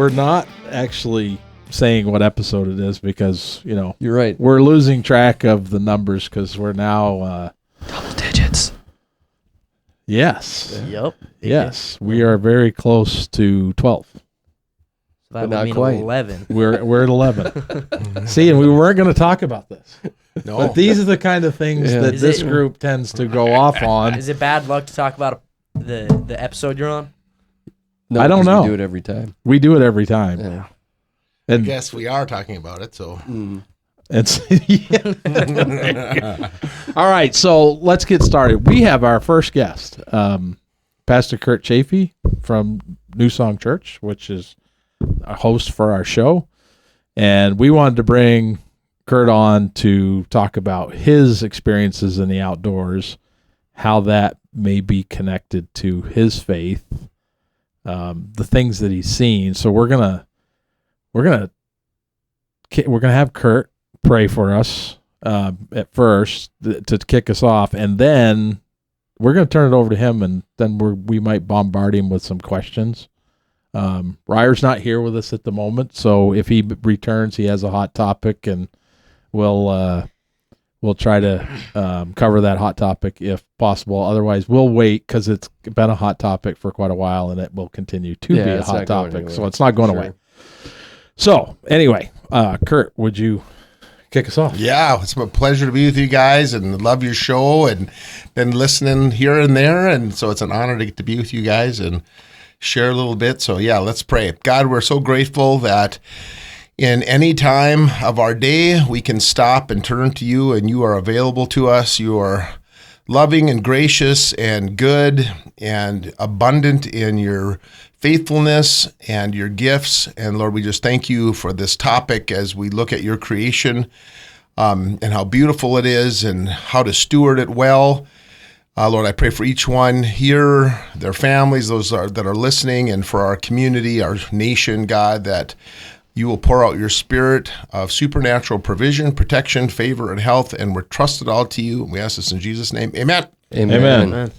we're not actually saying what episode it is because, you're right. We're losing track of the numbers because we're now double digits. Yes. Yep. Yes. We are very close to 12. So that would not mean quite. 11. We're at 11. See, and we weren't going to talk about this. No. But these are the kind of things that Is this it- group tends to go off on. Is it bad luck to talk about the episode you're on? No, I don't 'cause know. We do it every time. We do it every time. Yeah. I And guess we are talking about it, so. it's all right, so let's get started. We have our first guest, Pastor Kurt Chaffee from New Song Church, which is a host for our show. And we wanted to bring Kurt on to talk about his experiences in the outdoors, how that may be connected to his faith, the things that he's seen. So we're gonna have Kurt pray for us at first to kick us off, and then we're gonna turn it over to him, and then we might bombard him with some questions. Ryer's not here with us at the moment, so if he returns, he has a hot topic, and we'll try to cover that hot topic if possible. Otherwise, we'll wait because it's been a hot topic for quite a while, and it will continue to be a it's hot not going topic. anywhere. So it's not going Sure. away. So anyway, Kurt, would you kick us off? Yeah, it's a pleasure to be with you guys and love your show and been listening here and there. And so it's an honor to get to be with you guys and share a little bit. So yeah, let's pray. God, we're so grateful that in any time of our day, we can stop and turn to you and you are available to us. You are loving and gracious and good and abundant in your faithfulness and your gifts. And Lord, we just thank you for this topic as we look at your creation and how beautiful it is and how to steward it well. Lord, I pray for each one here, their families, those that are listening, and for our community, our nation, God, that you will pour out your spirit of supernatural provision, protection, favor, and health, and we're trusted all to you. We ask this in Jesus' name. Amen. Amen.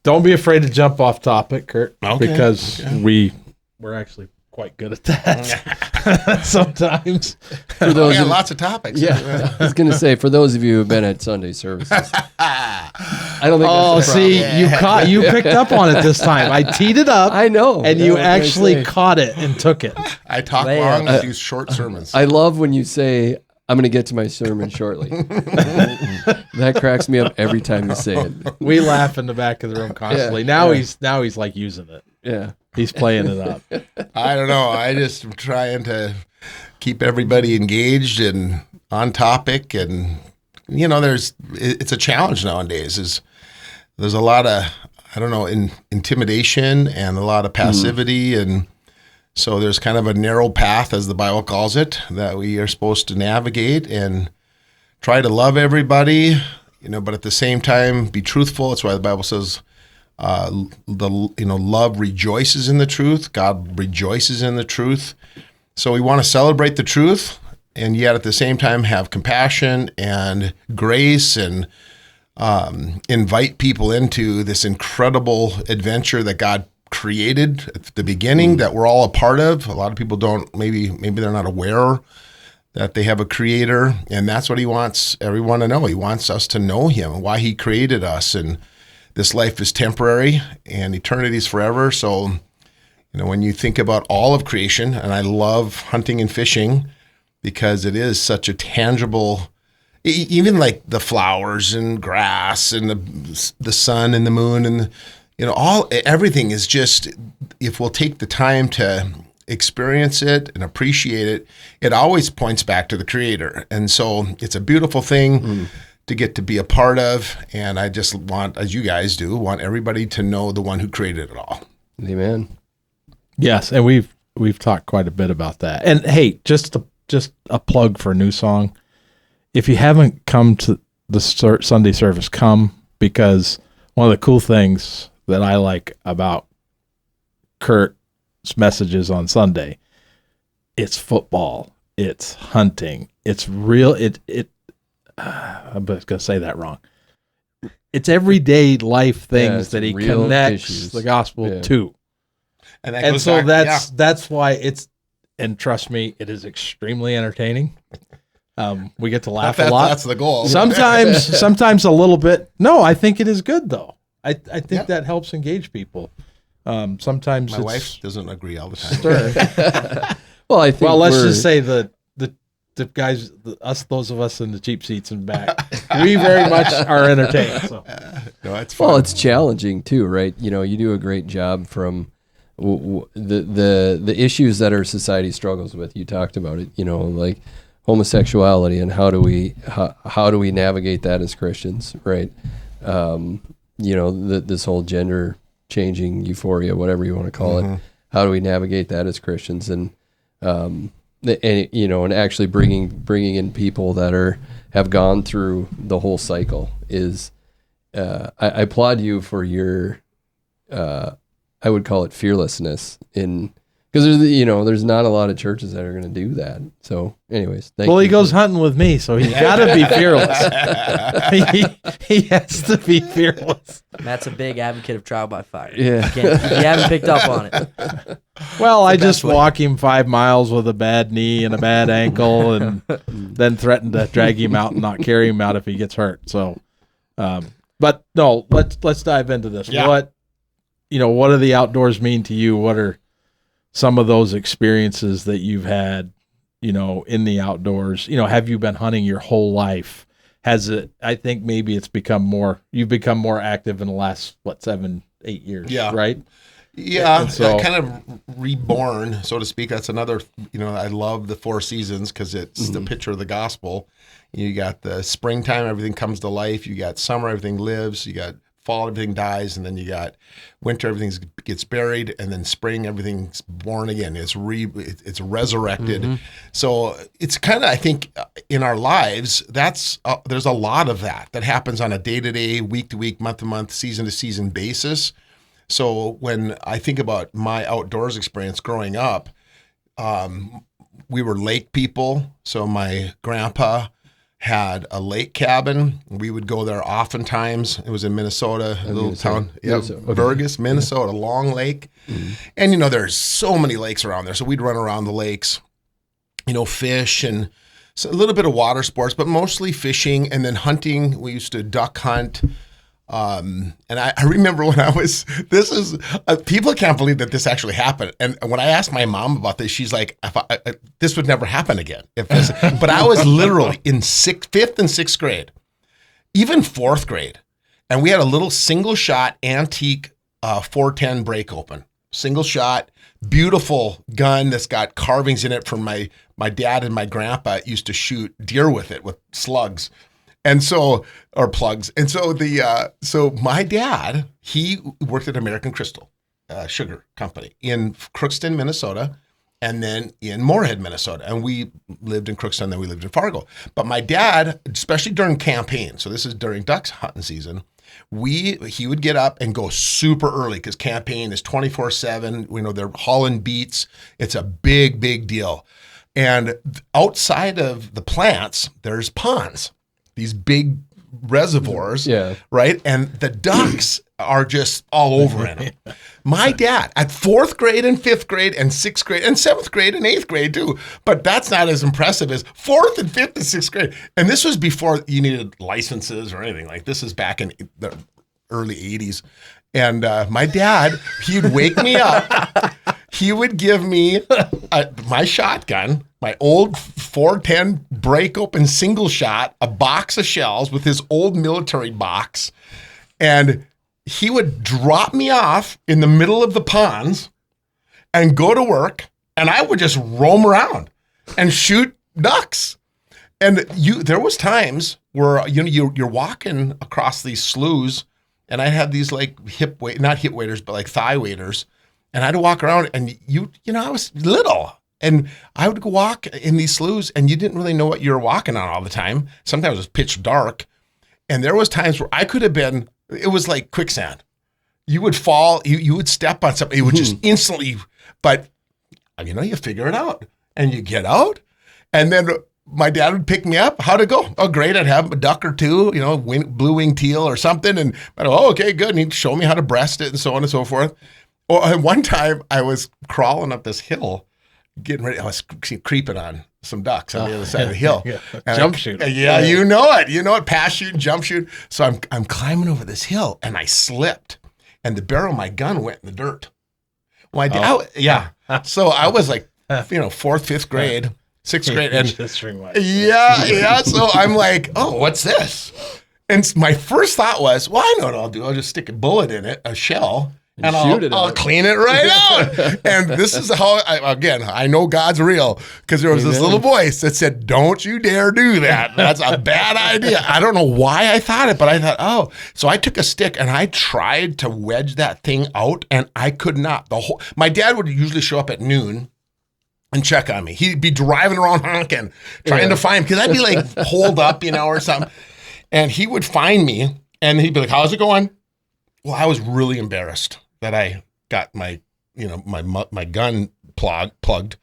Don't be afraid to jump off topic, Kurt, because we're actually quite good at that sometimes. For those We got of, lots of topics. yeah, I was going to say, for those of you who have been at Sunday services, I don't think Oh, that's the problem. see, you picked up on it this time. I teed it up. I know. And Yeah, you what can I actually say? caught it and took it. I talk Layup. long and do short sermons. I love when you say, I'm going to get to my sermon shortly. That cracks me up every time you say it. We laugh in the back of the room constantly. Yeah, Now he's like using it. Yeah. He's playing it up. I don't know. I just am trying to keep everybody engaged and on topic. And, it's a challenge nowadays. There's a lot of, intimidation and a lot of passivity. And so there's kind of a narrow path, as the Bible calls it, that we are supposed to navigate and try to love everybody, but at the same time be truthful. That's why the Bible says, love rejoices in the truth. God rejoices in the truth. So we want to celebrate the truth, and yet at the same time have compassion and grace and invite people into this incredible adventure that God created at the beginning that we're all a part of. A lot of people don't, maybe they're not aware that they have a creator, and that's what he wants everyone to know. He wants us to know him and why he created us, and this life is temporary and eternity is forever. So, when you think about all of creation, and I love hunting and fishing because it is such a tangible, even like the flowers and grass and the sun and the moon and everything is just, if we'll take the time to experience it and appreciate it, it always points back to the creator. And so it's a beautiful thing to get to be a part of. And I just want, as you guys do, want everybody to know the one who created it all. Amen. Yes, and we've talked quite a bit about that. And hey, just a plug for New Song. If you haven't come to the Sunday service, come, because one of the cool things that I like about Kurt's messages on Sunday, it's football, it's hunting, it's real. I'm going to say that wrong. It's everyday life things it's that he real connects issues. the gospel Yeah. to. that And goes so back- that's why it's, and trust me, it is extremely entertaining. We get to laugh a lot. That's the goal. Sometimes a little bit. No, I think it is good though. I think that helps engage people. Sometimes My it's wife doesn't agree all the time. stern. Well, I think. Well, let's just say the guys, those of us in the cheap seats and back, we very much are entertained. So. No, it's fun. Well, it's challenging too, right? You know, you do a great job from the issues that our society struggles with. You talked about it, you know, like homosexuality and how do we navigate that as Christians, right? You know, this whole gender changing euphoria, whatever you want to call it. How do we navigate that as Christians? And you know, and actually bringing in people that have gone through the whole cycle is. I applaud you for your, I would call it fearlessness because there's not a lot of churches that are going to do that. So anyways, he goes hunting with me, so he's got to be fearless. he has to be fearless. Matt's a big advocate of trial by fire. Yeah. You haven't picked up on it. Well, I just walk him 5 miles with a bad knee and a bad ankle, and then threaten to drag him out and not carry him out if he gets hurt. So, but no, let's dive into this. Yeah. What do the outdoors mean to you? What are some of those experiences that you've had, in the outdoors? Have you been hunting your whole life? Has it, I think maybe you've become more active in the last, 7-8 years, Yeah. right? Yeah, And so- kind of reborn, so to speak. That's another, I love the 4 seasons because it's the picture of the gospel. You got the springtime, everything comes to life. You got summer, everything lives. You got fall, everything dies. And then you got winter, everything gets buried. And then spring, everything's born again. It's resurrected. So it's kind of, I think, in our lives, there's a lot of that happens on a day-to-day, week-to-week, month-to-month, season-to-season basis. So when I think about my outdoors experience growing up, we were lake people. So my grandpa had a lake cabin. We would go there oftentimes. It was in Minnesota, a little town. Yeah, Burgess, Minnesota, Long Lake. And, there's so many lakes around there. So we'd run around the lakes, fish and so a little bit of water sports, but mostly fishing and then hunting. We used to duck hunt. And I remember when people can't believe that this actually happened. And when I asked my mom about this, she's like, this would never happen again. But I was literally in 5th and 6th grade, even 4th grade. And we had a little single shot antique 410 break open, single shot, beautiful gun that's got carvings in it from my dad and my grandpa used to shoot deer with it, with slugs. And so, or plugs. And so so my dad, he worked at American Crystal Sugar Company in Crookston, Minnesota, and then in Moorhead, Minnesota. And we lived in Crookston, then we lived in Fargo. But my dad, especially during campaign, so this is during duck hunting season, he would get up and go super early because campaign is 24/7. They're hauling beets. It's a big, big deal. And outside of the plants, there's ponds. These big reservoirs, right? And the ducks are just all over in them. My dad, at 4th grade and 5th grade and 6th grade and 7th grade and 8th grade too, but that's not as impressive as 4th and 5th and 6th grade. And this was before you needed licenses or anything. Like this is back in the early 80s. And my dad, he'd wake me up. He would give me my shotgun, my old 410 break open single shot, a box of shells with his old military box. And he would drop me off in the middle of the ponds and go to work. And I would just roam around and shoot ducks. And there was times where, you're walking across these sloughs and I had these like not hip waders, but like thigh waders. And I had to walk around and I was little and I would go walk in these sloughs and you didn't really know what you were walking on all the time. Sometimes it was pitch dark. And there was times where I could have been, it was like quicksand. You would fall, you would step on something. It would just instantly, but you figure it out and you get out. And then my dad would pick me up. How'd it go? Oh, great. I'd have a duck or two, blue-winged teal or something. And I'd go, oh, okay, good. And he'd show me how to breast it and so on and so forth. Oh, and one time I was crawling up this hill, getting ready. I was creeping on some ducks on the other side of the hill. Jump shooting. Yeah, you know it. Pass shoot, jump shoot. So I'm climbing over this hill, and I slipped, and the barrel of my gun went in the dirt. Well, I did. So I was like, 4th, 5th grade, 6th grade, and So I'm like, oh, what's this? And my first thought was, well, I know what I'll do. I'll just stick a bullet in it, a shell. And I'll clean it right out. And this is how, I know God's real, because there was this little voice that said, don't you dare do that. That's a bad idea. I don't know why I thought it, but I thought, oh. So I took a stick and I tried to wedge that thing out, and I could not. My dad would usually show up at noon and check on me. He'd be driving around honking, trying to find, because I'd be like holed up, or something. And he would find me, and he'd be like, how's it going? Well, I was really embarrassed that I got my gun plugged.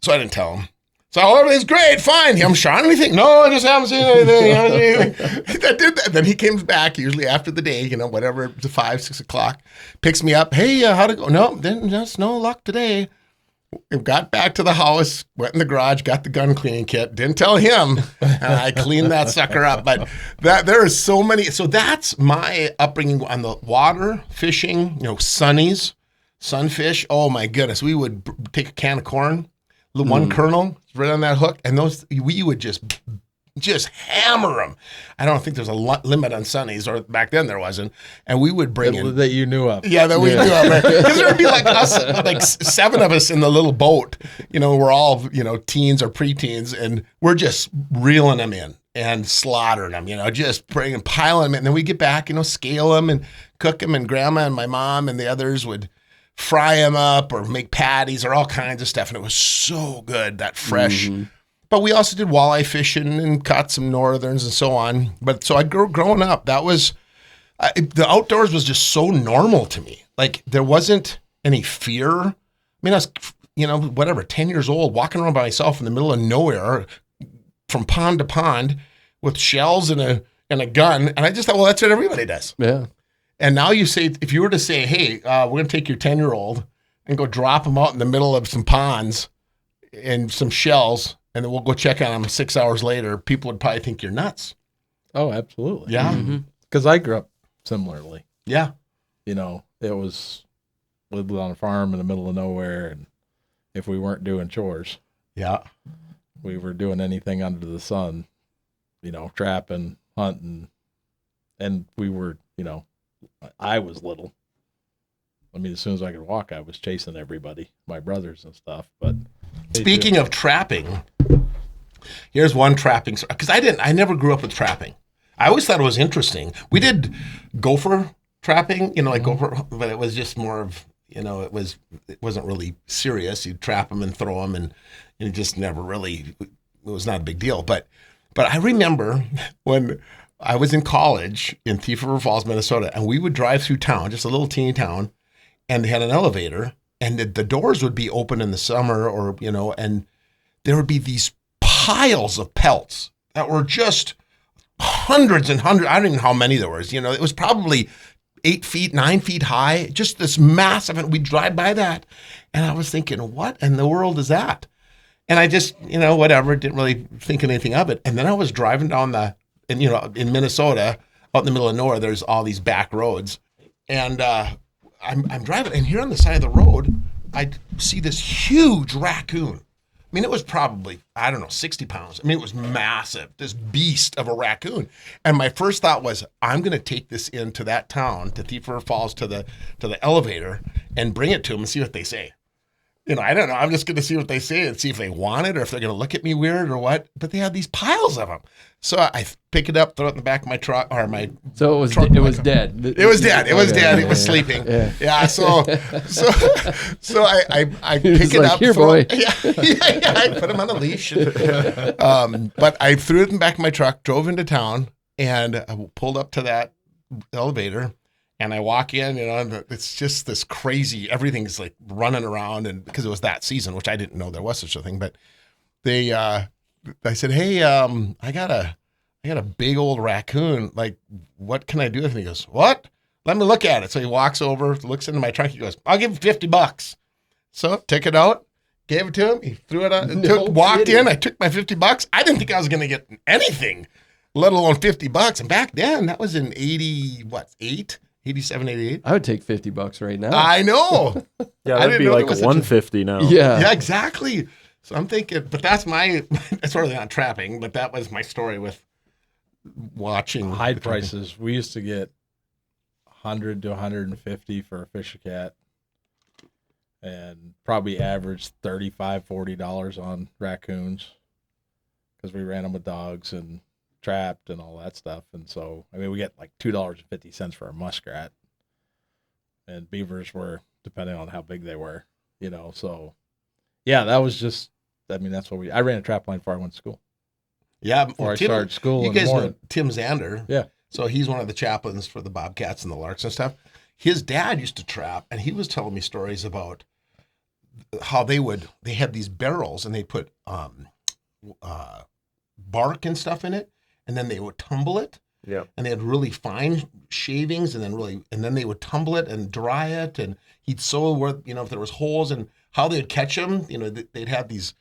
So I didn't tell him. So everything's great, fine. You haven't shot anything? No, I just haven't seen anything. I did that. Then he comes back usually after the day, whatever, to 5, 6 o'clock, picks me up. Hey, how'd it go? No, then just no luck today. Got back to the house, went in the garage, got the gun cleaning kit, didn't tell him, and I cleaned that sucker up. But there are so many. So that's my upbringing on the water, fishing, sunnies, sunfish. Oh my goodness. We would take a can of corn, the one kernel right on that hook, and we would just hammer them. I don't think there's a limit on sunnies, or back then there wasn't. And we would bring in that you knew of. Yeah, that we knew of. Because there'd be like us, like 7 of us in the little boat. We're all teens or preteens, and we're just reeling them in and slaughtering them. Just bringing, piling them in. And then we get back, scale them and cook them. And Grandma and my mom and the others would fry them up or make patties or all kinds of stuff. And it was so good, that fresh. Mm-hmm. But we also did walleye fishing and caught some northerns and so on. But so I growing up, that was, the outdoors was just so normal to me. Like there wasn't any fear. I mean, I was, 10 years old, walking around by myself in the middle of nowhere from pond to pond with shells and a gun. And I just thought, well, that's what everybody does. Yeah. And now you say, if you were to say, hey, we're going to take your 10-year-old and go drop him out in the middle of some ponds and some shells, and then we'll go check on them 6 hours later, people would probably think you're nuts. Oh, absolutely. Yeah. Because I grew up similarly. Yeah. It was lived on a farm in the middle of nowhere, and if we weren't doing chores, we were doing anything under the sun, trapping, hunting, and we were, I was little. I mean, as soon as I could walk, I was chasing everybody, my brothers and stuff. But speaking of trapping, here's one trapping, because I never grew up with trapping. I always thought it was interesting. We did gopher trapping, like gopher, but it was just more of, it wasn't really serious. You'd trap them and throw them, and it just never really, it was not a big deal. But I remember when I was in college in Thief River Falls, Minnesota, and we would drive through town, just a little teeny town, and they had an elevator, and the doors would be open in the summer, or, and there would be these piles of pelts that were just hundreds and hundreds. I don't even know how many there was. It was probably 8 feet, 9 feet high, just this massive, and we'd drive by that. And I was thinking, what in the world is that? And I just, whatever, didn't really think anything of it. And then I was driving down in Minnesota, out in the middle of nowhere, there's all these back roads. And I'm driving, and here on the side of the road, I see this huge raccoon. I mean, it was probably, 60 pounds. I mean, it was massive, this beast of a raccoon. And my first thought was, I'm going to take this into that town, to Thief River Falls, to the elevator, and bring it to them and see what they say. I don't know. I'm just going to see what they say and see if they want it or if they're going to look at me weird or what. But they had these piles of them. So I pick it up, throw it in the back of my truck, or my So it was truck, it was dead. It was dead. It was dead. It was sleeping. Yeah. So I pick it up. Here, boy. Yeah. I put him on a leash. But I threw it in the back of my truck, drove into town, and I pulled up to that elevator. And I walk in, and it's just this crazy, everything's like running around, and because it was that season, which I didn't know there was such a thing, but I said, hey, I got a big old raccoon. Like, what can I do with him? He goes, what? let me look at it. So he walks over, looks into my trunk. He goes, I'll give him $50. So took it out, gave it to him. He threw it out, walked in. I took my $50. I didn't think I was going to get anything, let alone $50. And back then, that was in 87, 88. I would take $50 right now. I know. Yeah, I that'd didn't be know like there was a 150 now. Yeah. Yeah, exactly. So I'm thinking, but that's really not trapping, but that was my story with watching Hide prices. We used to get 100 to 150 for a fisher cat, and probably averaged $35-40 on raccoons because we ran them with dogs and trapped and all that stuff. And so, I mean, we get like $2.50 for a muskrat, and beavers were, depending on how big they were, so yeah, that was just, I mean, that's what I ran a trap line before I went to school. Yeah, Before I started school. You guys know Tim Zander. Yeah. So he's one of the chaplains for the Bobcats and the Larks and stuff. His dad used to trap, and he was telling me stories about how they had these barrels, and they put bark and stuff in it, and then they would tumble it. Yeah. And they had really fine shavings, and then they would tumble it and dry it, and he'd sew where, if there was holes, and how they'd catch them. They'd have these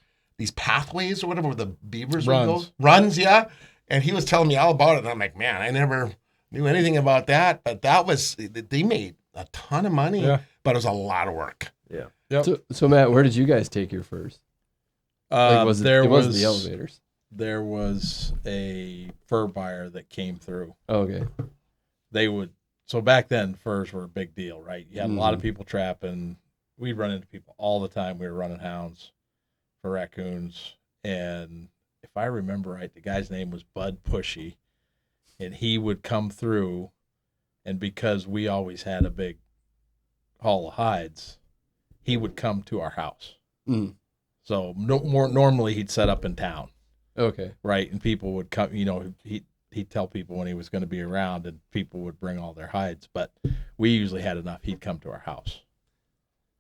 pathways or whatever where the beavers would go. Runs, yeah. And he was telling me all about it, and I'm like, man, I never knew anything about that. But they made a ton of money, but it was a lot of work. Yeah. Yep. So Matt, where did you guys take your first? It wasn't the elevators. There was a fur buyer that came through. Okay. So back then, furs were a big deal, right? You had a lot of people trapping. We'd run into people all the time. We were running hounds for raccoons. And if I remember right, the guy's name was Bud Pushy. And he would come through. And because we always had a big haul of hides, he would come to our house. Mm. So normally he'd set up in town. Okay. Right. And people would come, he'd tell people when he was going to be around, and people would bring all their hides. But we usually had enough. He'd come to our house.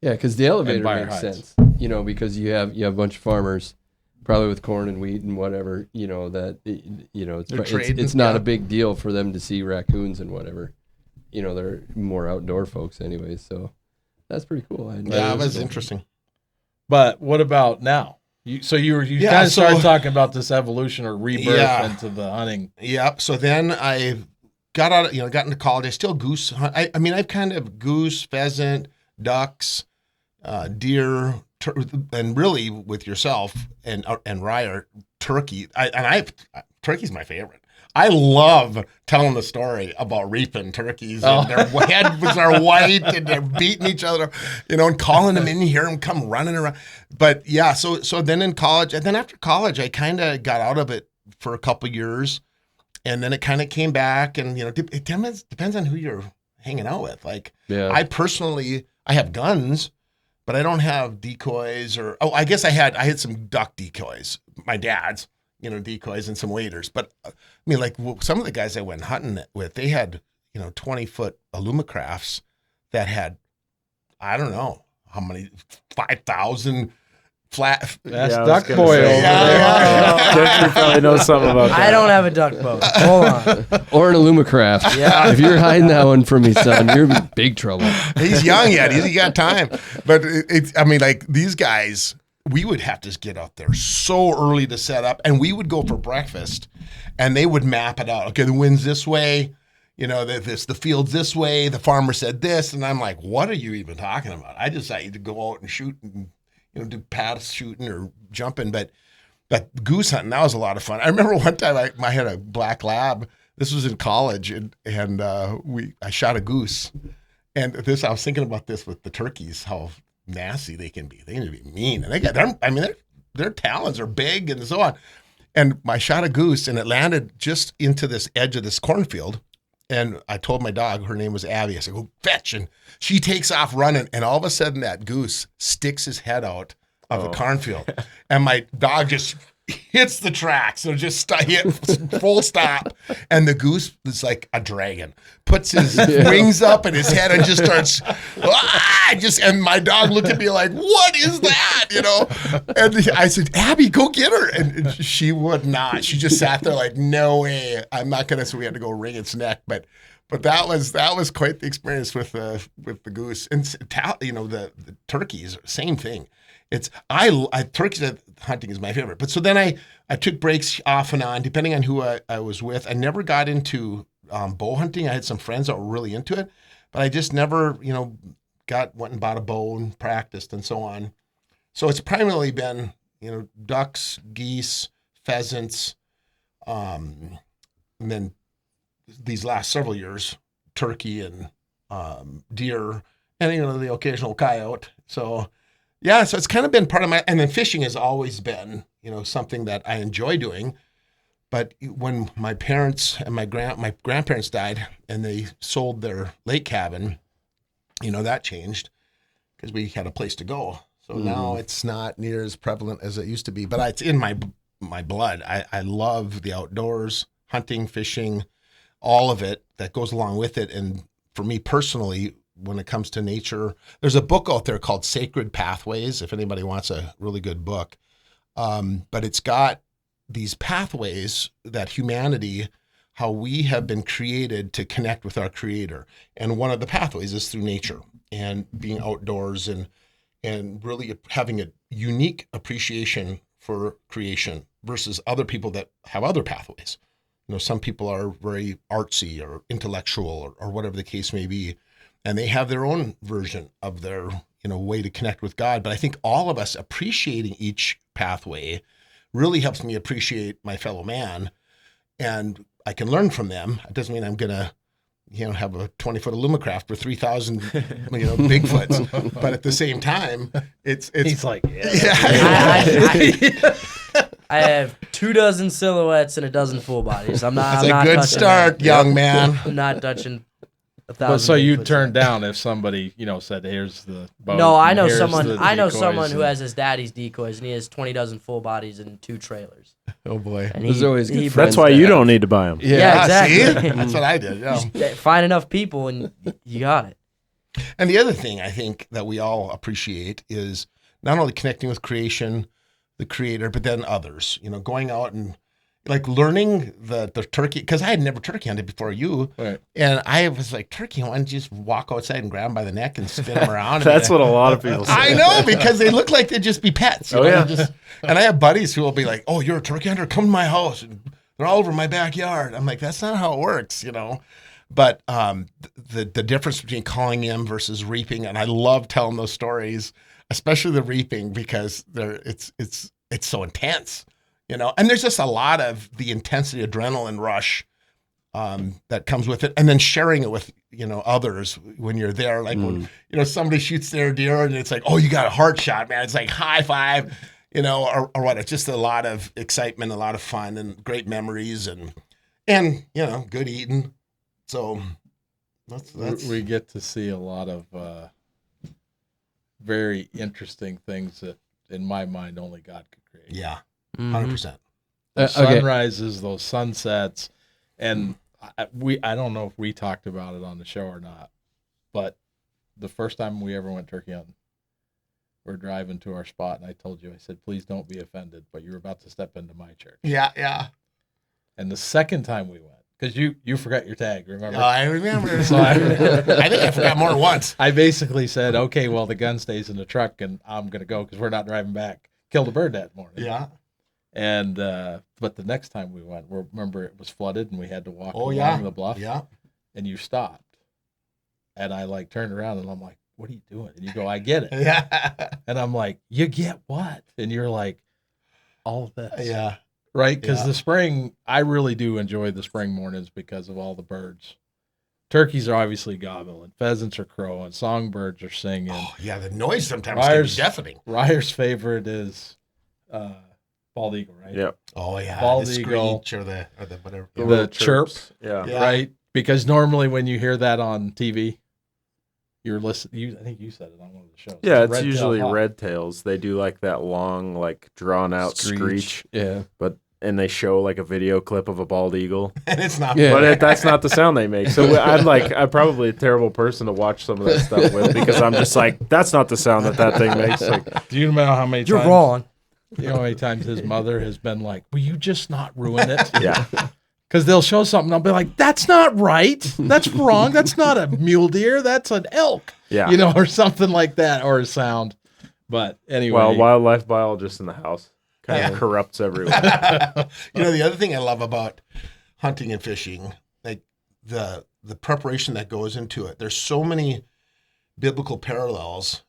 Yeah, because the elevator buy our makes hides. sense. Because you have a bunch of farmers, probably with corn and wheat and whatever. It's not a big deal for them to see raccoons and whatever. They're more outdoor folks anyway. So that's pretty cool. That was interesting. But what about now? You kind of started talking about this evolution or rebirth into the hunting. Yep. So then I got out, got into college. I still goose hunt. I mean, I've kind of goose, pheasant, ducks, deer, and really with yourself and Ryer, turkey. Turkey's my favorite. I love telling the story about reaping turkeys and their heads are white and they're beating each other, and calling them in. You hear them come running around. But yeah, so then in college, and then after college, I kind of got out of it for a couple years, and then it kind of came back. And it depends on who you're hanging out with. Like, I personally, I have guns, but I don't have decoys I guess I had some duck decoys, my dad's. Decoys and some waders. But I mean, like some of the guys I went hunting with, they had, 20-foot Alumacrafts that had, I don't know how many, 5,000 flat. That's duck boy. Jeffrey probably knows something about that. I don't have a duck boat. Hold on. Or an Alumacraft. Yeah. If you're hiding that one from me, son, you're in big trouble. He's young yet. He's got time. But these guys, we would have to get out there so early to set up, and we would go for breakfast, and they would map it out. Okay, the wind's this way, the field's this way. The farmer said this, and I'm like, what are you even talking about? I decided to go out and shoot and do pass shooting or jumping, but goose hunting, that was a lot of fun. I remember one time I had a black lab. This was in college, and I shot a goose, and I was thinking about this with the turkeys, how nasty they can be. They can be mean, and their talons are big and so on. And I shot a goose, and it landed just into this edge of this cornfield. And I told my dog, her name was Abby, I said, go fetch. And she takes off running, and all of a sudden that goose sticks his head out of the cornfield. And my dog just hits the tracks. So just hit full stop. And the goose is like a dragon. Puts his wings up and his head and just starts, and my dog looked at me like, what is that? And I said, Abby, go get her. And she would not. She just sat there like, no way. I'm not going to. So we had to go wring its neck. But But that was quite the experience with the goose and the turkeys. Same thing. It's turkeys hunting is my favorite. But so then I took breaks off and on depending on who I was with. I never got into bow hunting. I had some friends that were really into it, but I just never went and bought a bow and practiced and so on. So it's primarily been ducks, geese, pheasants, and then these last several years, turkey and deer, and the occasional coyote. So, yeah, so it's kind of been part of and then fishing has always been, something that I enjoy doing. But when my parents and my grandparents died and they sold their lake cabin, that changed because we had a place to go. So now it's not near as prevalent as it used to be. But it's in my blood. I love the outdoors, hunting, fishing, all of it that goes along with it. And for me personally, when it comes to nature, there's a book out there called Sacred Pathways, if anybody wants a really good book. But it's got these pathways that humanity, how we have been created to connect with our creator. And one of the pathways is through nature and being outdoors and really having a unique appreciation for creation versus other people that have other pathways. Some people are very artsy or intellectual or whatever the case may be, and they have their own version of their, way to connect with God. But I think all of us appreciating each pathway really helps me appreciate my fellow man, and I can learn from them. It doesn't mean I'm going to, have a 20-foot Alumacraft with 3,000, Bigfoots. But at the same time, it's He's like, I have 24 silhouettes and a dozen full bodies. I'm not. It's I'm a not good touching start, that. young man. I'm not touching 1,000. But so you Bigfoots. turn down if somebody, said, "Here's the boat." No, I know here's someone. the I know decoys," someone who and- has his daddy's decoys, and he has 20 dozen full bodies and 2 trailers. Oh boy. And There's always good friends That's why to you have. don't need to buy them. Yeah, exactly. See? That's what I did. Yeah. Find enough people, and you got it. And the other thing I think that we all appreciate is not only connecting with creation, the creator, but then others, going out and learning the turkey, because I had never turkey hunted before you. Right. And I was like, turkey, why don't you just walk outside and grab them by the neck and spin them around? That's what a lot of people say. I know, because they look like they'd just be pets. Oh, yeah. And I have buddies who will be like, oh, you're a turkey hunter? Come to my house. And they're all over my backyard. I'm like, that's not how it works, But the difference between calling in versus reaping, and I love telling those stories, especially the reaping, because it's so intense, And there's just a lot of the intensity, adrenaline rush that comes with it, and then sharing it with others when you're there. Like when somebody shoots their deer, and it's like, oh, you got a heart shot, man. It's like high five, or what? It's just a lot of excitement, a lot of fun, and great memories, and good eating. So that's we get to see a lot of very interesting things that, in my mind, only God could create. yeah, 100%. The Okay. sunrises, those sunsets, and I don't know if we talked about it on the show or not, but the first time we ever went turkey hunting, we're driving to our spot, and I told you, I said, please don't be offended, but you're about to step into my church. Yeah. And the second time we went, because you forgot your tag, remember? Oh, I remember. So I think I forgot more than once. I basically said, okay, well, the gun stays in the truck, and I'm going to go because we're not driving back. Killed a bird that morning. Yeah. And but the next time we went, remember it was flooded, and we had to walk Oh, along yeah. the bluff. Yeah. And you stopped. And I turned around, and I'm like, what are you doing? And you go, I get it. Yeah. And I'm like, you get what? And you're like, all of this. Yeah. Right? Because Yeah. the spring, I really do enjoy the spring mornings because of all the birds. Turkeys are obviously gobbling. Pheasants are crowing. Songbirds are singing. Oh, yeah. The noise sometimes can be Ryer's- deafening. Ryer's favorite is bald eagle, right? Yep. Oh, yeah. Bald the eagle. screech or the whatever. The little chirp. chirps. Yeah. Yeah. Right? Because normally when you hear that on TV, you're listening. I think you said it on one of the shows. Yeah, it's red-tailed usually hawk. red tails. They do that long, drawn out screech. Yeah. And they show a video clip of a bald eagle. And it's not. Yeah. But that's not the sound they make. So I'm probably a terrible person to watch some of that stuff with, because I'm just like, that's not the sound that thing makes. Do you know how many You're times? wrong. You know how many times his mother has been like, will you just not ruin it? Yeah. Because they'll show something, I'll be like, that's not right. That's wrong. That's not a mule deer. That's an elk. Yeah. You know, or something like that, or a sound. But anyway. Well, wildlife biologist in the house kind Yeah. of corrupts everyone. You know, the other thing I love about hunting and fishing, like the preparation that goes into it. There's so many biblical parallels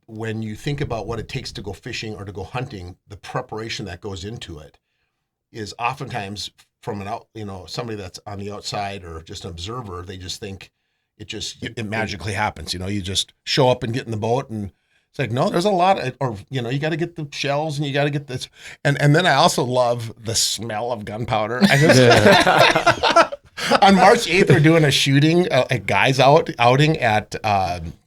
when you think about what it takes to go fishing or to go hunting. The preparation that goes into it is oftentimes from somebody that's on the outside or just an observer. They just think it magically happens. You know, you just show up and get in the boat and. It's like, no, there's a lot you got to get the shells and you got to get this. And then I also love the smell of gunpowder. On March 8th, we're doing a shooting, a guys outing at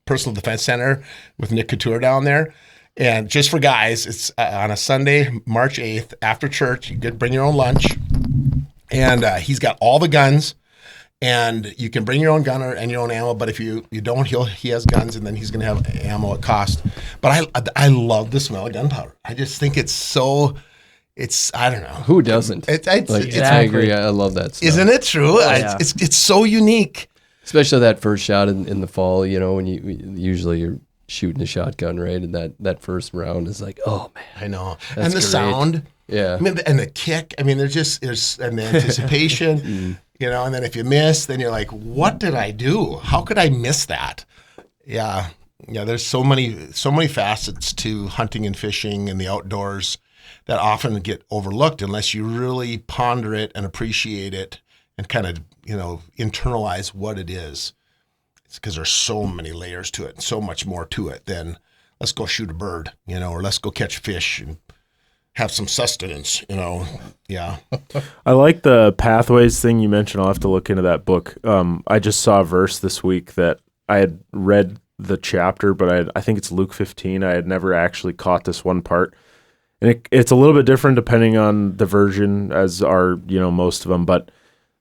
Personal Defense Center with Nick Couture down there. And just for guys, it's on a Sunday, March 8th, after church. You could bring your own lunch. And he's got all the guns. And you can bring your own gun and your own ammo, but if you don't, he has guns, and then he's going to have ammo at cost. But I love the smell of gunpowder. I just think I don't know. Who doesn't? Exactly. I agree. I love that stuff. Isn't it true? Yeah. It's so unique. Especially that first shot in the fall, you know, when usually you're shooting a shotgun, right? And that first round is like, oh man. I know. That's And the great. sound. Yeah. I mean, and the kick. I mean, there's an anticipation. You know, and then if you miss, then you're like, what did I do? How could I miss that? Yeah. There's so many facets to hunting and fishing and the outdoors that often get overlooked unless you really ponder it and appreciate it and kind of, internalize what it is. It's because there's so many layers to it and so much more to it than let's go shoot a bird, or let's go catch fish and have some sustenance, Yeah. I like the pathways thing you mentioned. I'll have to look into that book. I just saw a verse this week that I had read the chapter, but I think it's Luke 15. I had never actually caught this one part. And it's a little bit different depending on the version, as are, most of them. But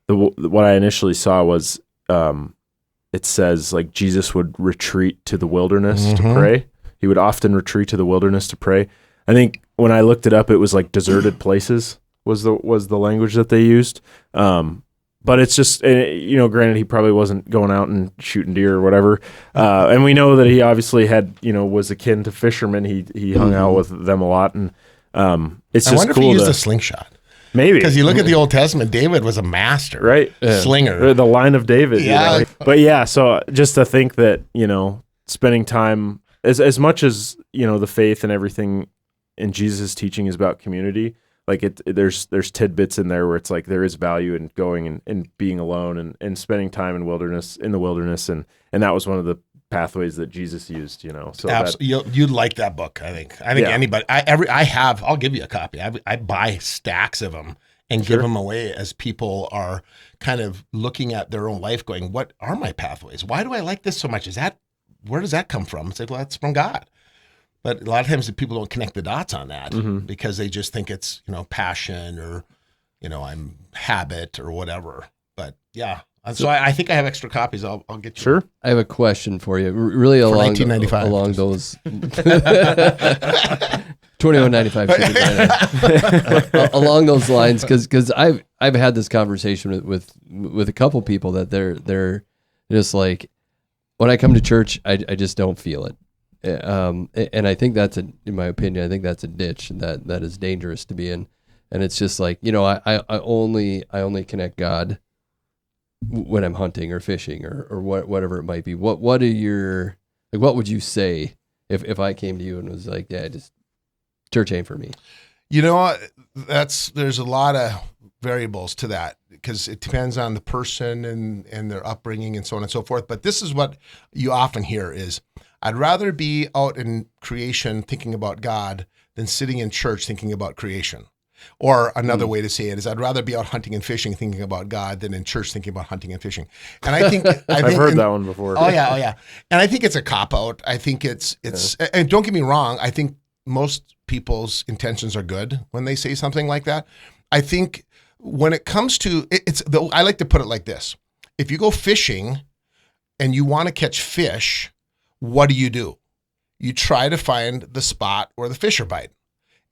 what I initially saw was it says like Jesus would retreat to the wilderness to pray. He would often retreat to the wilderness to pray. I think when I looked it up, it was like deserted places was the language that they used. But it's just, granted, he probably wasn't going out and shooting deer or whatever. And we know that he obviously had, was akin to fishermen. He hung out with them a lot. And it's just cool. I wonder if he used a slingshot. Maybe. Because you look at the Old Testament, David was a master. Right. Slinger. The line of David. Yeah. But yeah, so just to think that, spending time, as much as, the faith and everything in Jesus' teaching is about community, like there's tidbits in there where it's like there is value in going and being alone and spending time in the wilderness, and that was one of the pathways that Jesus used, So absolutely, you'd like that book. I think anybody. I'll give you a copy. I buy stacks of them and give them away as people are kind of looking at their own life, going, "What are my pathways? Why do I like this so much? Where does that come from?" It's like, well, that's from God. But a lot of times people don't connect the dots on that because they just think it's, passion or, I'm habit or whatever. But yeah. So I think I have extra copies. I'll get you. Sure. I have a question for you. Really along 1995. Along those $21.95 along those lines, because I've had this conversation with a couple people that they're just like, when I come to church, I just don't feel it. And I think that's in my opinion, I think that's a ditch that is dangerous to be in. And it's just like, I only connect God when I'm hunting or fishing or whatever it might be. What would you say if I came to you and was like, yeah, just church ain't for me? There's a lot of variables to that because it depends on the person and their upbringing and so on and so forth. But this is what you often hear is, I'd rather be out in creation thinking about God than sitting in church thinking about creation. Or another way to say it is, I'd rather be out hunting and fishing thinking about God than in church thinking about hunting and fishing. And I think I've heard that one before. Oh yeah. And I think it's a cop out. I think it's and don't get me wrong, I think most people's intentions are good when they say something like that. I think when it comes to I like to put it like this. If you go fishing and you want to catch fish, what do? You try to find the spot where the fish are biting.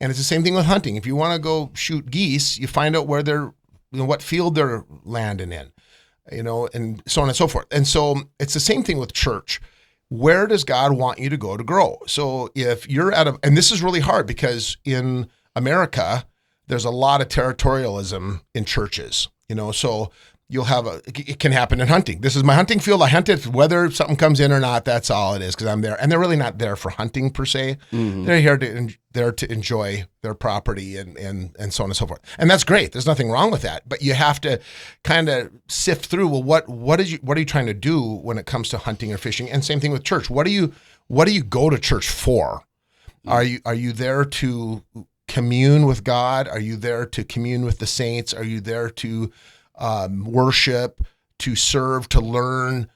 And it's the same thing with hunting. If you want to go shoot geese, you find out where they're what field they're landing in, and so on and so forth. And so it's the same thing with church. Where does God want you to go to grow? So if you're and this is really hard because in America, there's a lot of territorialism in churches, so you'll have it can happen in hunting. This is my hunting field. I hunt it, whether something comes in or not, that's all it is because I'm there. And they're really not there for hunting per se. Mm-hmm. They're there to enjoy their property and so on and so forth. And that's great. There's nothing wrong with that. But you have to kind of sift through, well, what are you trying to do when it comes to hunting or fishing? And same thing with church. What do you go to church for? Mm-hmm. Are you there to commune with God? Are you there to commune with the saints? Are you there to worship, to serve, to learn,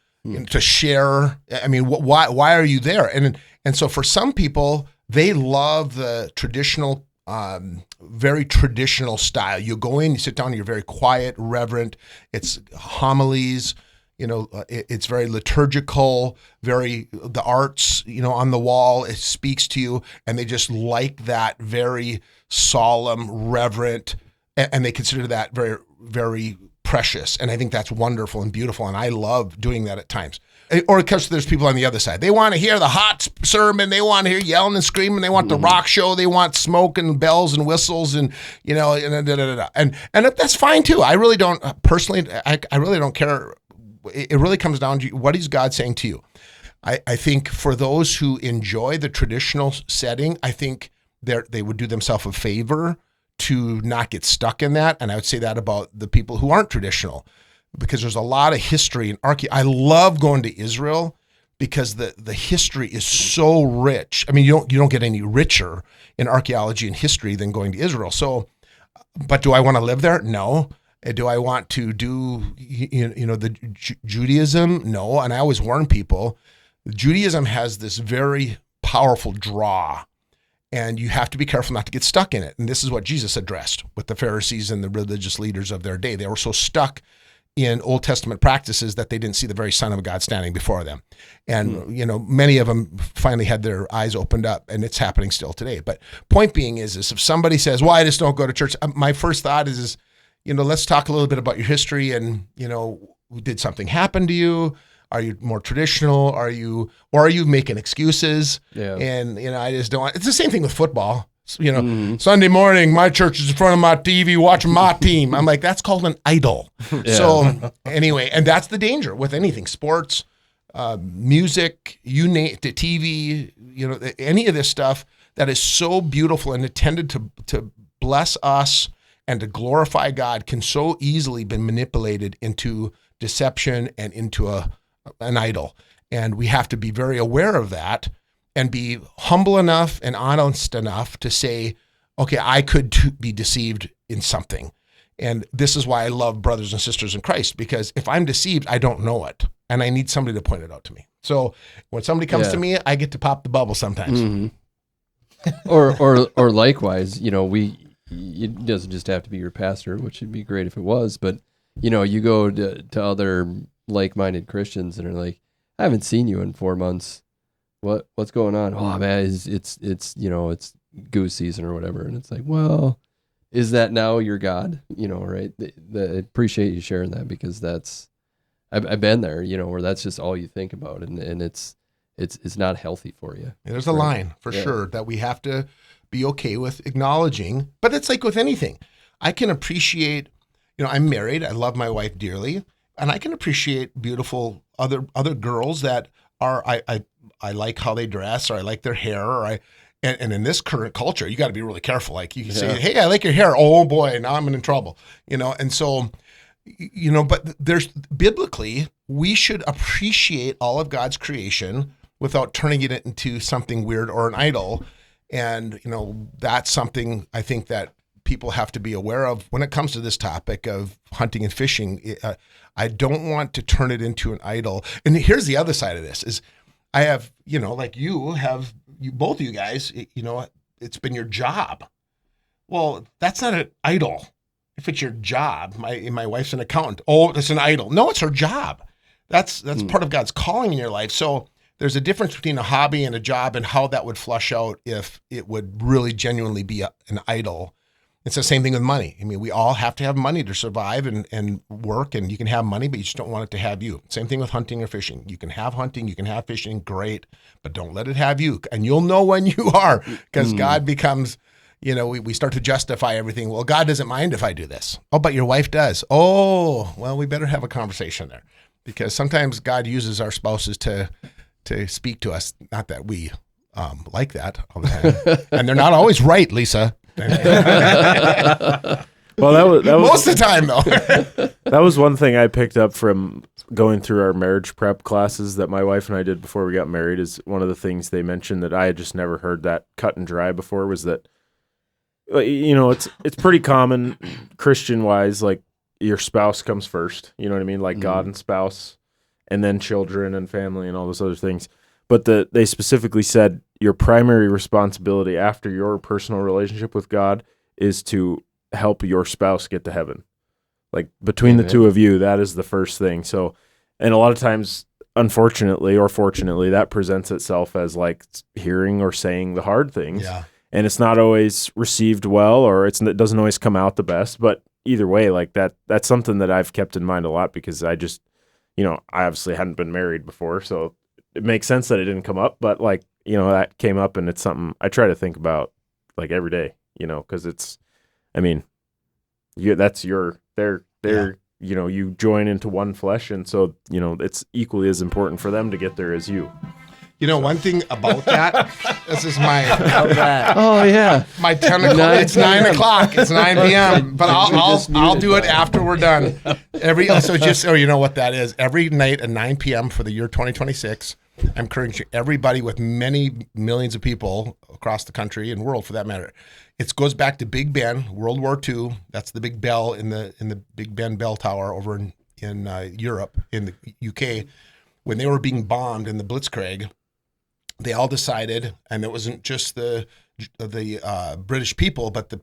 to share? I mean, why are you there? And so for some people, they love the traditional, very traditional style. You go in, you sit down, you're very quiet, reverent. It's homilies, it's very liturgical, the arts, on the wall, it speaks to you, and they just like that very solemn, reverent, and they consider that very, very precious. And I think that's wonderful and beautiful. And I love doing that at times. Or because there's people on the other side. They want to hear the hot sermon. They want to hear yelling and screaming. They want the rock show. They want smoke and bells and whistles and, and that's fine too. I really don't, personally, I really don't care. It really comes down to what is God saying to you? I think for those who enjoy the traditional setting, I think they would do themselves a favor to not get stuck in that. And I would say that about the people who aren't traditional, because there's a lot of history and I love going to Israel because the history is so rich. I mean, you don't get any richer in archaeology and history than going to Israel. So, but do I want to live there? No. Do I want to do, the Judaism? No. And I always warn people, Judaism has this very powerful draw. And you have to be careful not to get stuck in it. And this is what Jesus addressed with the Pharisees and the religious leaders of their day. They were so stuck in Old Testament practices that they didn't see the very Son of God standing before them. And, many of them finally had their eyes opened up, and it's happening still today. But point being is if somebody says, well, I just don't go to church, my first thought is, let's talk a little bit about your history and, did something happen to you? Are you more traditional? Or are you making excuses? Yeah. And, I just don't want, it's the same thing with football. Sunday morning, my church is in front of my TV watching my team. I'm like, that's called an idol. Yeah. So anyway, and that's the danger with anything, sports, music, you name the TV, any of this stuff that is so beautiful and intended to bless us and to glorify God can so easily be manipulated into deception and into an idol. And we have to be very aware of that and be humble enough and honest enough to say, okay, I could be deceived in something. And this is why I love brothers and sisters in Christ, because if I'm deceived, I don't know it. And I need somebody to point it out to me. So when somebody comes to me, I get to pop the bubble sometimes. Mm-hmm. or likewise, it doesn't just have to be your pastor, which would be great if it was, but you go to other like-minded Christians and are like, I haven't seen you in 4 months. What's going on? Oh man, it's goose season or whatever. And it's like, well, is that now your God? Right? I appreciate you sharing that, because I've been there, where that's just all you think about, and it's not healthy for you. There's a line for sure that we have to be okay with acknowledging, but it's like with anything. I can appreciate, I'm married. I love my wife dearly, and I can appreciate beautiful other girls that are, I like how they dress, or I like their hair, or and in this current culture, you got to be really careful. Like you can say, hey, I like your hair. Oh boy, now I'm in trouble, and so, but there's biblically, we should appreciate all of God's creation without turning it into something weird or an idol. And, that's something I think that people have to be aware of when it comes to this topic of hunting and fishing. I don't want to turn it into an idol. And here's the other side of this is I have, like both of you guys, it's been your job. Well, that's not an idol. If it's your job, my wife's an accountant. Oh, that's an idol. No, it's her job. That's part of God's calling in your life. So there's a difference between a hobby and a job, and how that would flush out if it would really genuinely be an idol. It's the same thing with money. I mean, we all have to have money to survive and work, and you can have money, but you just don't want it to have you. Same thing with hunting or fishing. You can have hunting, you can have fishing, great, but don't let it have you. And you'll know when you are, because God becomes, we start to justify everything. Well, God doesn't mind if I do this. Oh, but your wife does. Oh, well, we better have a conversation there, because sometimes God uses our spouses to speak to us. Not that we like that all the time. And they're not always right, Lisa. Well, that was most of the time, though. That was one thing I picked up from going through our marriage prep classes that my wife and I did before we got married. Is one of the things they mentioned that I had just never heard that cut and dry before, was that, it's pretty common Christian wise, like your spouse comes first, you know what I mean? Like God and spouse, and then children and family and all those other things. But they specifically said your primary responsibility after your personal relationship with God is to help your spouse get to heaven. Like between the two of you, that is the first thing. So, and a lot of times, unfortunately or fortunately, that presents itself as like hearing or saying the hard things. Yeah. And it's not always received well, or it doesn't always come out the best. But either way, like that's something that I've kept in mind a lot, because I just, I obviously hadn't been married before, so it makes sense that it didn't come up, but like, that came up, and it's something I try to think about like every day, because it's, I mean, you join into one flesh. And so, it's equally as important for them to get there as you. One thing about that, this is my Oh yeah. my 10 o'clock. It's 9 o'clock. It's 9 p.m. But I'll do it after we're done. You know what that is. Every night at 9 p.m. for the year 2026, I'm encouraging everybody, with many millions of people across the country and world for that matter. It goes back to Big Ben, World War II. That's the big bell in the Big Ben bell tower over in Europe, in the UK, when they were being bombed in the Blitzkrieg. They all decided, and it wasn't just the British people, but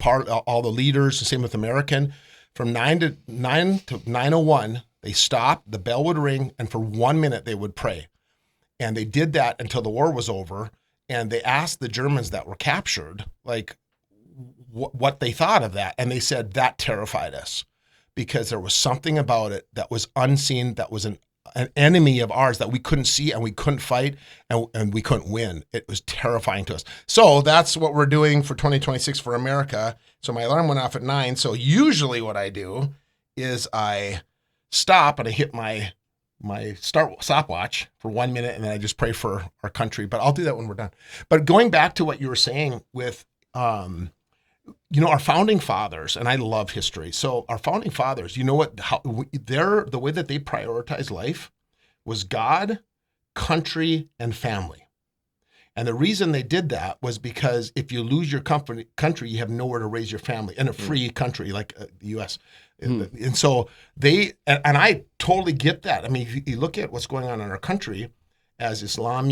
all the leaders. The same with American. From 9 to 9:01, they stopped. The bell would ring, and for 1 minute they would pray, and they did that until the war was over. And they asked the Germans that were captured, like, what they thought of that, and they said that terrified us, because there was something about it that was unseen, that was an enemy of ours that we couldn't see and we couldn't fight and we couldn't win. It was terrifying to us. So that's what we're doing for 2026 for America. So my alarm went off at 9. So usually what I do is I stop and I hit my stopwatch for 1 minute, and then I just pray for our country. But I'll do that when we're done. But going back to what you were saying with, our founding fathers, and I love history. So our founding fathers, the way that they prioritized life was God, country, and family. And the reason they did that was because if you lose your country, you have nowhere to raise your family in a free country like the U.S. And so and I totally get that. I mean, if you look at what's going on in our country, as Islam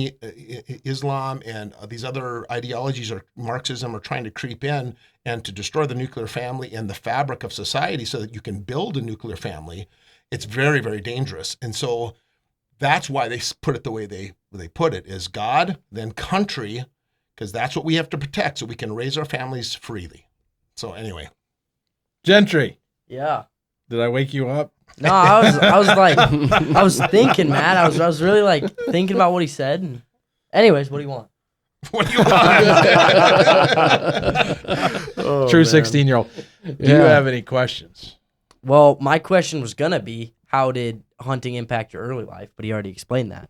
and these other ideologies or Marxism are trying to creep in and to destroy the nuclear family and the fabric of society so that you can build a nuclear family, it's very, very dangerous. And so that's why they put it the way they put it, is God, then country, because that's what we have to protect so we can raise our families freely. So anyway. Gentry, Yeah. did I wake you up? No, I was thinking, Matt. I was really like thinking about what he said. And anyways, what do you want? What do you want? True 16-year-old. Do you have any questions? Well, my question was gonna be, how did hunting impact your early life? But he already explained that.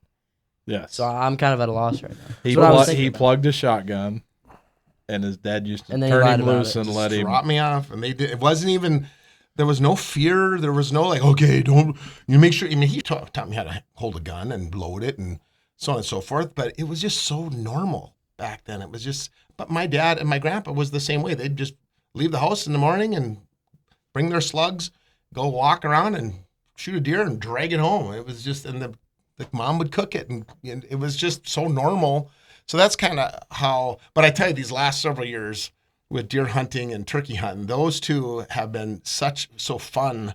Yes. So I'm kind of at a loss right now. He plugged a shotgun, and his dad used to turn him loose and let him drop me off. And they did. It wasn't even. There was no fear. There was no like, okay, don't you make sure. I mean, he taught me how to hold a gun and load it and so on and so forth. But it was just so normal back then. It was just. But my dad and my grandpa was the same way. They'd just leave the house in the morning and bring their slugs, go walk around and shoot a deer and drag it home. It was just, and the mom would cook it, and it was just so normal. So that's kind of how. But I tell you, these last several years, with deer hunting and turkey hunting, those two have been so fun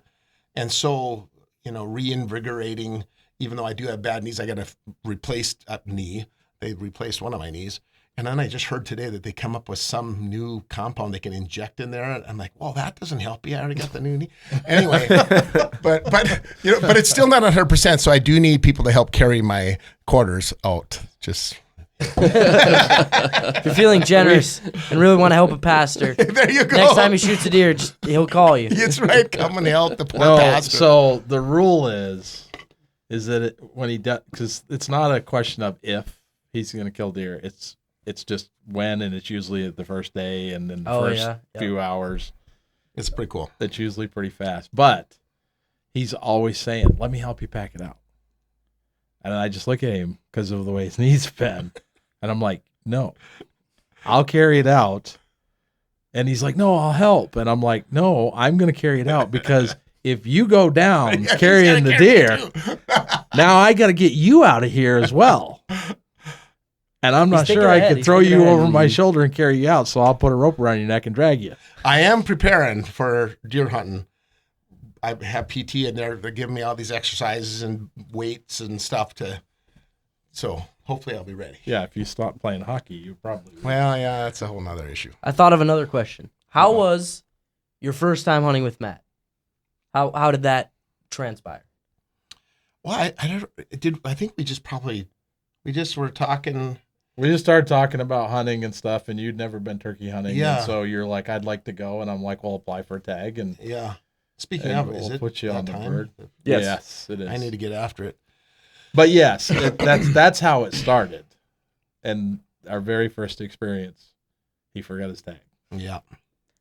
and so, reinvigorating. Even though I do have bad knees, I got a replaced knee. They replaced one of my knees. And then I just heard today that they come up with some new compound they can inject in there. I'm like, well, that doesn't help you. I already got the new knee. Anyway, but it's still not 100%. So I do need people to help carry my quarters out. Just If you're feeling generous and really want to help a pastor, there you go. next time he shoots a deer, he'll call you. That's right. Come and help the poor No, pastor. so the rule is that when he does, because it's not a question of if he's going to kill deer. It's just when, and it's usually the first day and then the first few hours. It's pretty cool. It's usually pretty fast. But he's always saying, let me help you pack it out. And I just look at him because of the way his knees been. And I'm like, no, I'll carry it out. And he's like, no, I'll help. And I'm like, no, I'm going to carry it out because if you go down carrying the deer, now I got to get you out of here as well. And I'm not sure I could throw you over my shoulder and carry you out, so I'll put a rope around your neck and drag you. I am preparing for deer hunting. I have PT in there. They're giving me all these exercises and weights and stuff so hopefully I'll be ready. Yeah, if you stop playing hockey, you probably will. Well, yeah, that's a whole nother issue. I thought of another question. How was your first time hunting with Matt? How did that transpire? Well, I think we just were talking. We just started talking about hunting and stuff, and you'd never been turkey hunting. Yeah. And so you're like, I'd like to go. And I'm like, well, apply for a tag. And Yeah. Speaking of, is we'll it put you on the time? bird. Yes. It is. I need to get after it. But yes, that's how it started. And our very first experience, he forgot his tag. Yeah.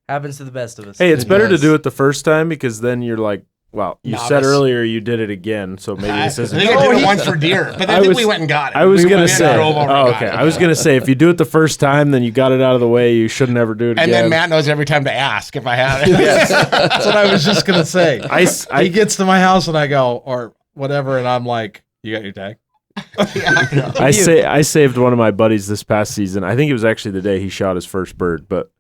Happens to the best of us. Hey, it's It better to does. do it the first time because then you're like, well, you said Novice. earlier you did it again, so maybe this I isn't. think I did it once for deer, but I think we went and got it. I was We gonna went and say. drove over and Oh, got okay. it. I was gonna say if you do it the first time, then you got it out of the way. You should never do it And again. then Matt knows every time to ask if I had it. That's what I was just going to say. I He gets to my house and I go, or whatever, and I'm like, you got your tag? I saved one of my buddies this past season. I think it was actually the day he shot his first bird, but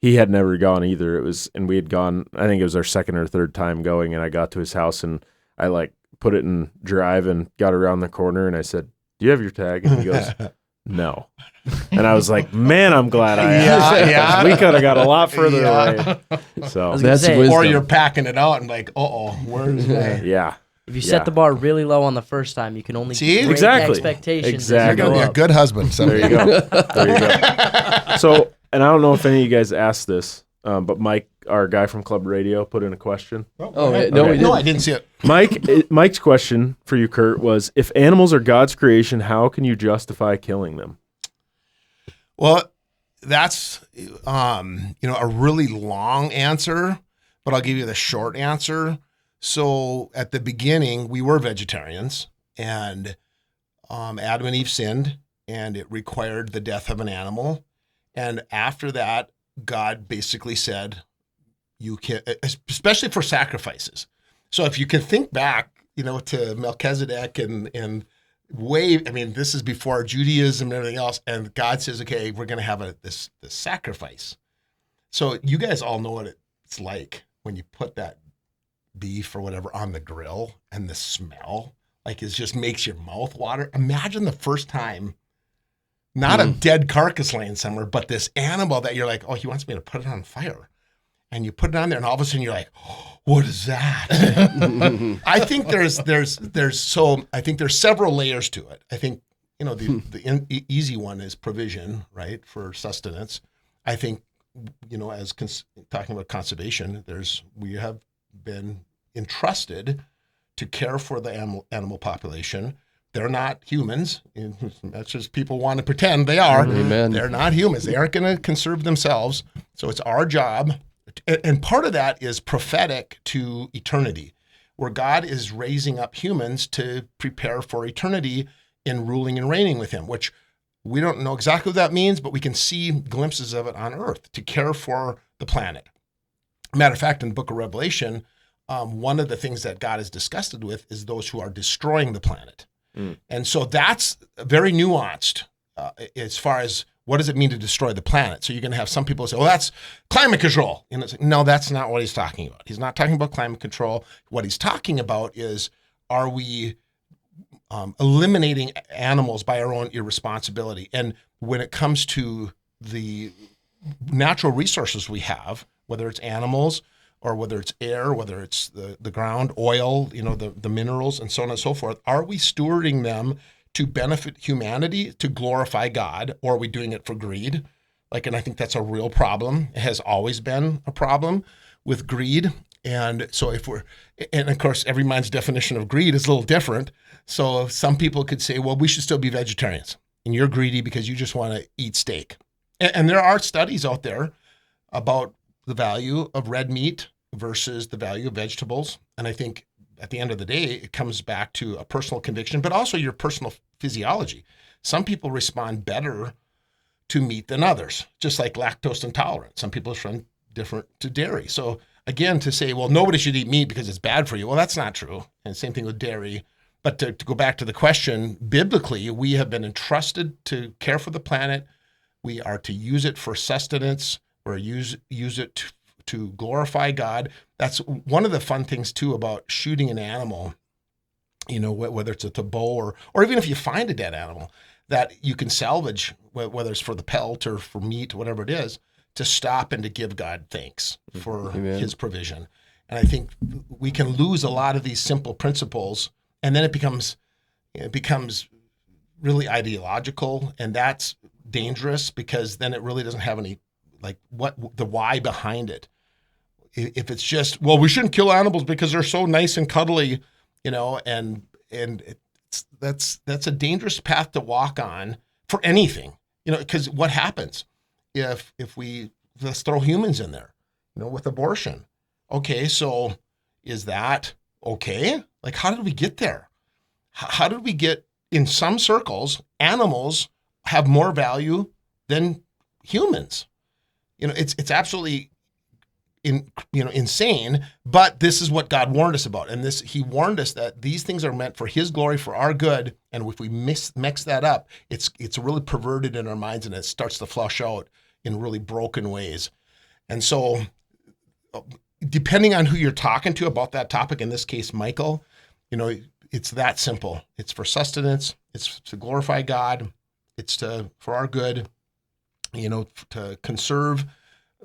he had never gone either. And we had gone, I think it was our second or third time going, and I got to his house and I like put it in drive and got around the corner and I said, do you have your tag? And he goes, no. And I was like, man, I'm glad I asked. Yeah. We could have got a lot further Yeah. away. I So was gonna That's say, wisdom. Or you're packing it out and like, where's my... yeah. if you set the bar really low on the first time, you can only See? raise Exactly. expectations Exactly. as you You're go a up. good husband. So There you go. There you go. So, and I don't know if any of you guys asked this, but Mike, our guy from Club Radio, put in a question. Oh, yeah, no, Okay. we No, didn't. I didn't see it. Mike's question for you, Kurt, was: if animals are God's creation, how can you justify killing them? Well, that's a really long answer, but I'll give you the short answer. So at the beginning, we were vegetarians, and Adam and Eve sinned, and it required the death of an animal. And after that, God basically said, you can, especially for sacrifices. So if you can think back, to Melchizedek and this is before Judaism and everything else. And God says, okay, we're going to have this sacrifice. So you guys all know what it's like when you put that beef or whatever on the grill and the smell, like it just makes your mouth water. Imagine the first time, not a dead carcass laying somewhere, but this animal that you're like, oh, he wants me to put it on fire. And you put it on there and all of a sudden you're like, oh, what is that? I think there's several layers to it. I think, the easy one is provision, right? For sustenance. I think, talking about conservation, we have been entrusted to care for the animal population. They're not humans. That's just people want to pretend they are. Amen. They're not humans. They aren't going to conserve themselves. So it's our job. And part of that is prophetic to eternity, where God is raising up humans to prepare for eternity in ruling and reigning with him, which we don't know exactly what that means, but we can see glimpses of it on earth to care for the planet. Matter of fact, in the book of Revelation, one of the things that God is disgusted with is those who are destroying the planet. And so that's very nuanced as far as what does it mean to destroy the planet. So you're going to have some people say, well, that's climate control. And it's like, no, that's not what he's talking about. He's not talking about climate control. What he's talking about is, are we eliminating animals by our own irresponsibility. And when it comes to the natural resources we have, whether it's animals or whether it's air, whether it's the ground, oil, the minerals and so on and so forth, are we stewarding them to benefit humanity, to glorify God, or are we doing it for greed? And I think that's a real problem. It has always been a problem with greed. And so and of course, every man's definition of greed is a little different. So some people could say, well, we should still be vegetarians and you're greedy because you just want to eat steak. And there are studies out there about the value of red meat versus the value of vegetables. And I think at the end of the day, it comes back to a personal conviction, but also your personal physiology. Some people respond better to meat than others, just like lactose intolerant. Some people respond different to dairy. So again, to say, well, nobody should eat meat because it's bad for you. Well, that's not true. And same thing with dairy. But to go back to the question, biblically, we have been entrusted to care for the planet. We are to use it for sustenance. We're use it to glorify God. That's one of the fun things too about shooting an animal, whether it's at the bow or even if you find a dead animal that you can salvage, whether it's for the pelt or for meat, whatever it is, to stop and to give God thanks for his provision. And I think we can lose a lot of these simple principles, and then it becomes really ideological, and that's dangerous because then it really doesn't have any, what the why behind it. If it's just, well, we shouldn't kill animals because they're so nice and cuddly, and that's a dangerous path to walk on for anything, because what happens if let's throw humans in there, with abortion. Okay, so is that okay? How did we get there? How did we get, in some circles, animals have more value than humans? It's absolutely insane, but this is what God warned us about. And he warned us that these things are meant for his glory, for our good. And if we mix that up, it's really perverted in our minds and it starts to flush out in really broken ways. And so depending on who you're talking to about that topic, in this case, Michael, it's that simple. It's for sustenance. It's to glorify God. It's for our good, to conserve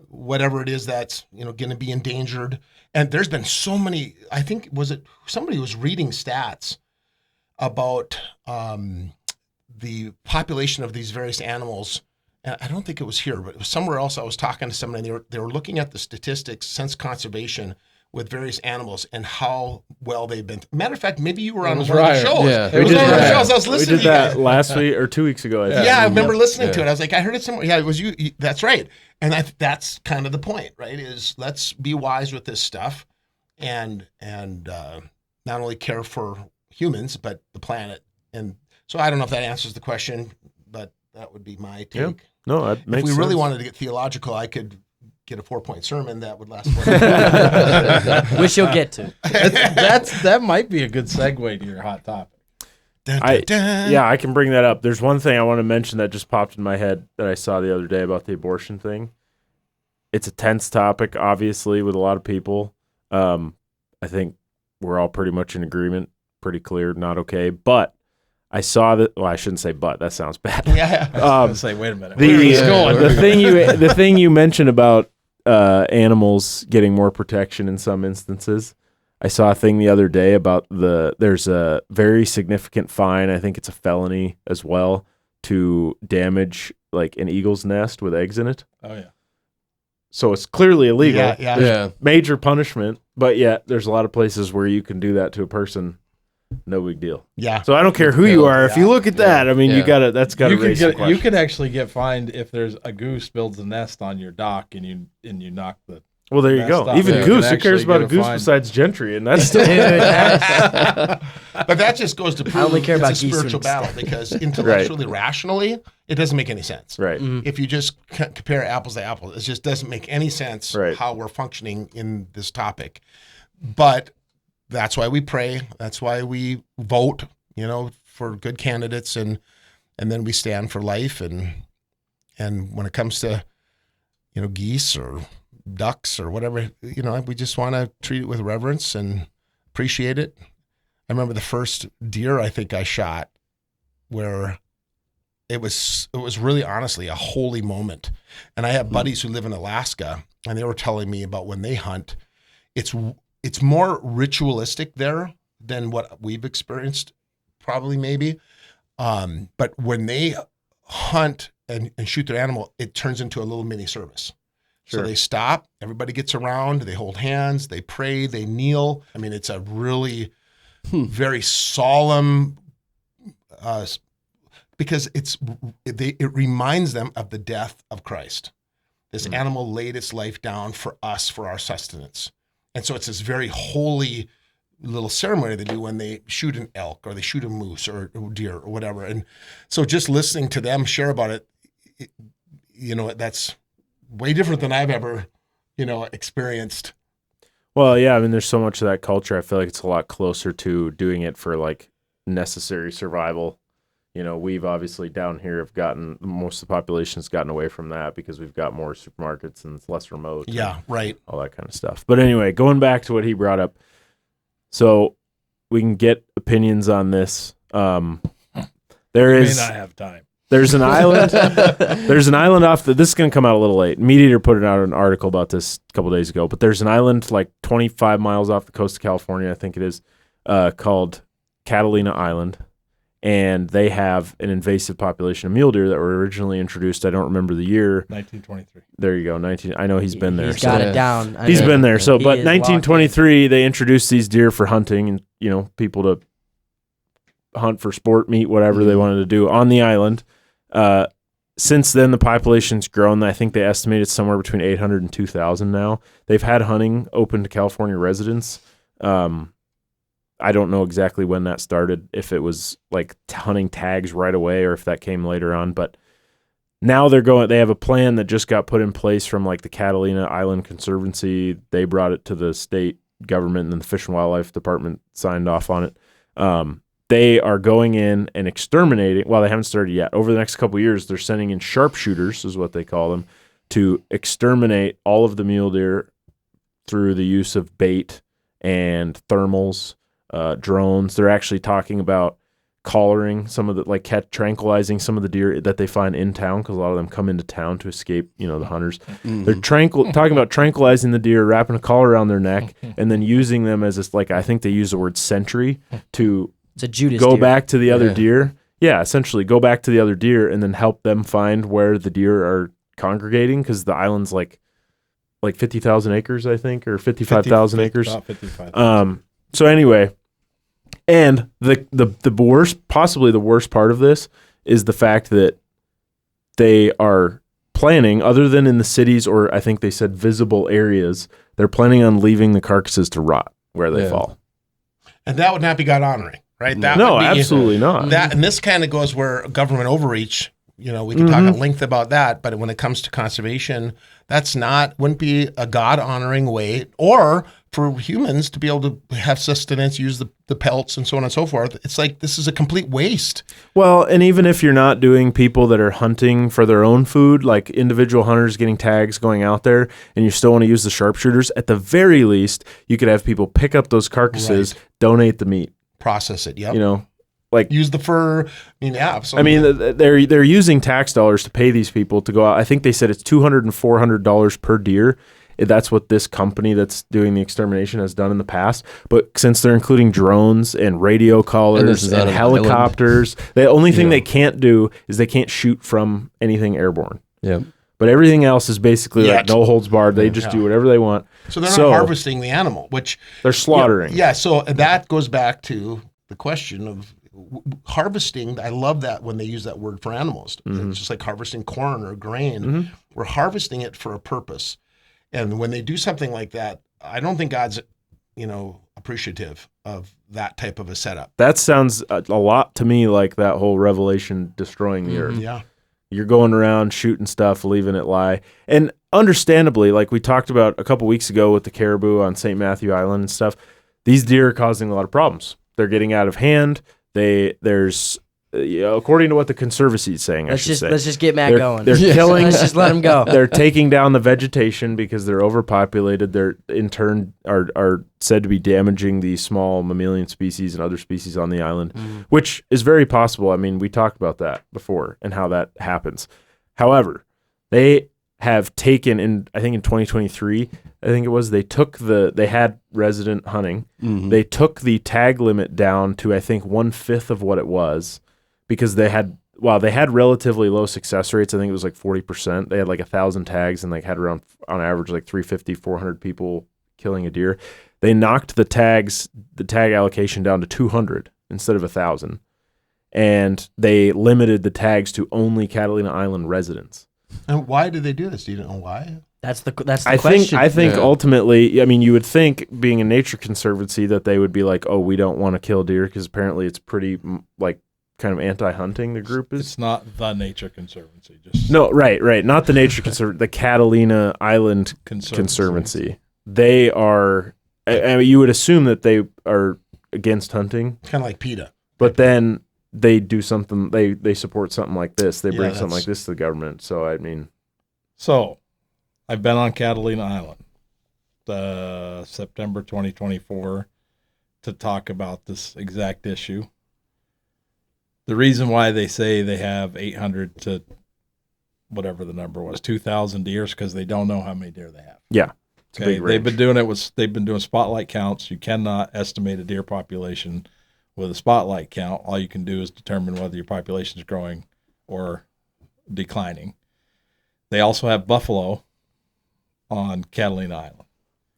whatever it is that's, going to be endangered. And there's been so many, I think, somebody was reading stats about the population of these various animals. And I don't think it was here, but it was somewhere else. I was talking to somebody, and they were looking at the statistics since conservation with various animals and how well they've been. Matter of fact, maybe you were on one of the shows. Yeah. It was one of the shows I was listening to. We did that last week or 2 weeks ago. I remember listening to it. I was like, I heard it somewhere. Yeah, it was you. That's right. And that's kind of the point, right? Is let's be wise with this stuff and not only care for humans, but the planet. And so I don't know if that answers the question, but that would be my take. Yeah. No, that makes sense. If we really wanted to get theological, I could get a 4-point sermon that would last. Which you'll get to. That might be a good segue to your hot topic. I can bring that up. There's one thing I want to mention that just popped in my head that I saw the other day about the abortion thing. It's a tense topic, obviously, with a lot of people. I think we're all pretty much in agreement, pretty clear, not okay. But I saw that. Well, I shouldn't say "but." That sounds bad. Yeah. I was going to say, wait a minute. The thing you mentioned about animals getting more protection in some instances. I saw a thing the other day about there's a very significant fine. I think it's a felony as well to damage an eagle's nest with eggs in it. Oh yeah. So it's clearly illegal. Yeah. Major punishment, but yet there's a lot of places where you can do that to a person. No big deal. Yeah. So I don't care who you are. If you look at that, I mean, that's got to raise some questions. You could actually get fined if there's a goose builds a nest on your dock and you knock the. Well, there you go. Stop. Even Yeah. goose. Who cares about a goose besides Gentry? And that's still. But that just goes to prove I only care it's about a spiritual geese battle because intellectually, rationally, it doesn't make any sense. Right. If you just compare apples to apples, it just doesn't make any sense Right. how we're functioning in this topic. But that's why we pray. That's why we vote, for good candidates, and then we stand for life. And when it comes to, geese or ducks or whatever, we just want to treat it with reverence and appreciate it. I remember the first deer I think I shot where it was really honestly a holy moment. And I have buddies who live in Alaska, and they were telling me about when they hunt, it's more ritualistic there than what we've experienced, probably maybe. But when they hunt and shoot their animal, it turns into a little mini service. Sure. So they stop, everybody gets around, they hold hands, they pray, they kneel. I mean, it's a really very solemn, because it reminds them of the death of Christ. This animal laid its life down for us, for our sustenance. And so it's this very holy little ceremony they do when they shoot an elk or they shoot a moose or deer or whatever. And so just listening to them share about it, that's way different than I've ever, experienced. Well, yeah, I mean, there's so much of that culture. I feel like it's a lot closer to doing it for like necessary survival. We've obviously down here have gotten, most of the population's gotten away from that because we've got more supermarkets and it's less remote. Yeah, right. All that kind of stuff. But anyway, going back to what he brought up. So we can get opinions on this. There is, may not have time. There's an island. There's an island off the. This is going to come out a little late. Meat Eater put out an article about this a couple days ago. But there's an island like 25 miles off the coast of California, I think it is, called Catalina Island, and they have an invasive population of mule deer that were originally introduced. I don't remember the year. 1923. There you go. I know he's been there. He's got it down. He's been there. So, He but is 1923, they introduced these deer for hunting, and people to hunt for sport meat, whatever they wanted to do on the island. Since then, the population's grown. I think they estimate it's somewhere between 800 and 2,000 now. They've had hunting open to California residents. I don't know exactly when that started, if it was like hunting tags right away or if that came later on. But now they have a plan that just got put in place from like the Catalina Island Conservancy. They brought it to the state government, and then the Fish and Wildlife Department signed off on it. They are going in and exterminating. Well, they haven't started yet. Over the next couple of years, they're sending in sharpshooters, is what they call them, to exterminate all of the mule deer through the use of bait and thermals, drones. They're actually talking about collaring some of the, tranquilizing some of the deer that they find in town, because a lot of them come into town to escape, the hunters. Mm-hmm. They're talking about tranquilizing the deer, wrapping a collar around their neck, and then using them as this, I think they use the word sentry to It's a Judas go deer. back to the other deer. Yeah, essentially go back to the other deer and then help them find where the deer are congregating, because the island's like 50,000 acres, I think, or 55,000 acres. About 55,000. So anyway, and the worst, possibly the worst part of this is the fact that they are planning, other than in the cities or I think they said visible areas, they're planning on leaving the carcasses to rot where they fall. And that would not be God honoring, right? That No, would be, absolutely not. That, and this kind of goes where government overreach, we can talk at length about that, but when it comes to conservation, wouldn't be a God honoring way, or for humans to be able to have sustenance, use the pelts and so on and so forth. It's like, this is a complete waste. Well, and even if you're not doing people that are hunting for their own food, like individual hunters getting tags going out there, and you still want to use the sharpshooters, at the very least, you could have people pick up those carcasses, donate the meat. Process it, yep. Use the fur. Absolutely. I mean, they're using tax dollars to pay these people to go out. I think they said it's $200 and $400 per deer. That's what this company that's doing the extermination has done in the past. But since they're including drones and radio collars and helicopters, the only thing they can't do is they can't shoot from anything airborne. Yeah. But everything else is basically no holds barred. They just do whatever they want. So they're not harvesting the animal, which they're slaughtering. Yeah. So that goes back to the question of harvesting. I love that when they use that word for animals. It's just like harvesting corn or grain. We're harvesting it for a purpose. And when they do something like that, I don't think God's, appreciative of that type of a setup. That sounds a lot to me like that whole Revelation destroying the earth. Yeah. You're going around shooting stuff, leaving it lie. And understandably, like we talked about a couple weeks ago with the caribou on St. Matthew Island and stuff, these deer are causing a lot of problems. They're getting out of hand. There's according to what the Conservancy is saying, Let's just get Matt going. They're killing. Let's just let him go. They're taking down the vegetation because they're overpopulated. They're in turn are said to be damaging the small mammalian species and other species on the island, which is very possible. I mean, we talked about that before and how that happens. However, they have taken I think in 2023, I think it was, they had resident hunting. They took the tag limit down to, I think, 1/5 of what it was, because they had relatively low success rates. I think it was like 40%. They had like 1,000 tags and like had around, on average, like 350, 400 people killing a deer. They knocked the tag allocation down to 200 instead of 1,000. And they limited the tags to only Catalina Island residents. And why did they do this? Do you know why? That's the question. I think ultimately, I mean, you would think, being a nature conservancy, that they would be like, oh, we don't want to kill deer, because apparently it's pretty like kind of anti-hunting. The group is. It's not the Nature Conservancy. Just No, right. Not the Nature Conservancy, the Catalina Island Conservancy. They are. I mean, you would assume that they are against hunting, Kind of like PETA. but then they do something. They support something like this. They bring Yeah, something like this to the government. So I mean, So, I've been on Catalina Island, September 2024, to talk about this exact issue. The reason why they say they have 800 to whatever the number was, 2,000 deer, is because they don't know how many deer they have. yeah, it's a Okay, big they've range. been doing spotlight counts. You cannot estimate a deer population with a spotlight count. All you can do is determine whether your population is growing or declining. They also have buffalo on Catalina Island.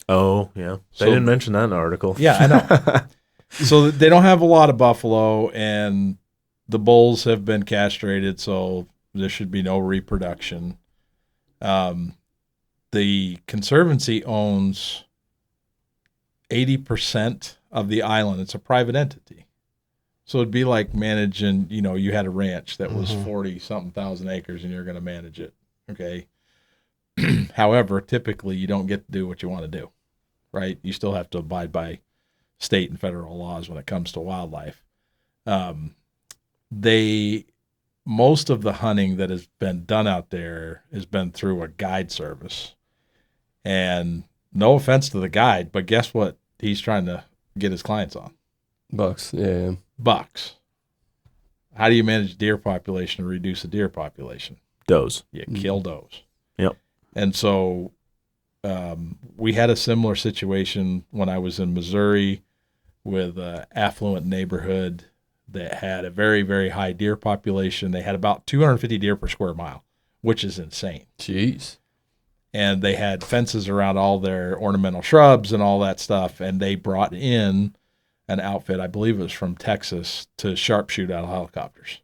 Oh, yeah. They So- didn't mention that in the article. Yeah, I know. So they don't have a lot of buffalo, and the bulls have been castrated, so there should be no reproduction. The Conservancy owns 80% of the island. It's a private entity. So it'd be like managing, you had a ranch that was 40-something thousand acres and you're going to manage it. Okay. However, typically you don't get to do what you want to do, right? You still have to abide by state and federal laws when it comes to wildlife. Most of the hunting that has been done out there has been through a guide service. And no offense to the guide, but guess what he's trying to get his clients on? Bucks. Yeah. Bucks. How do you manage deer population or reduce the deer population? Does. You kill does. Yep. And so we had a similar situation when I was in Missouri with an affluent neighborhood that had a very, very high deer population. They had about 250 deer per square mile, which is insane. Jeez. And they had fences around all their ornamental shrubs and all that stuff. And they brought in an outfit, I believe it was from Texas, to sharpshoot out of helicopters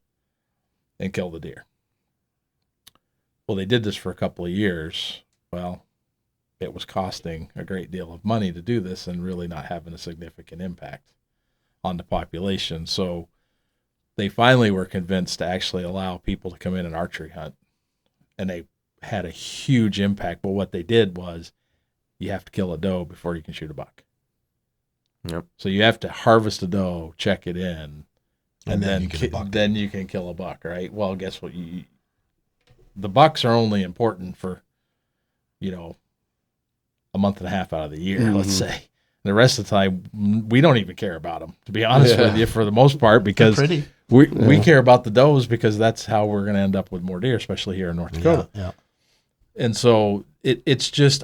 and kill the deer. Well, they did this for a couple of years. Well, it was costing a great deal of money to do this and really not having a significant impact on the population. So they finally were convinced to actually allow people to come in and archery hunt. And they had a huge impact. But what they did was you have to kill a doe before you can shoot a buck. Yep. So you have to harvest a doe, check it in, and then you get a buck. then you can kill a buck, right? Well, guess what? The bucks are only important for, a month and a half out of the year, let's say. The rest of the time, we don't even care about them, to be honest with you, for the most part, because we care about the does because that's how we're going to end up with more deer, especially here in North Dakota. Yeah. And so it's just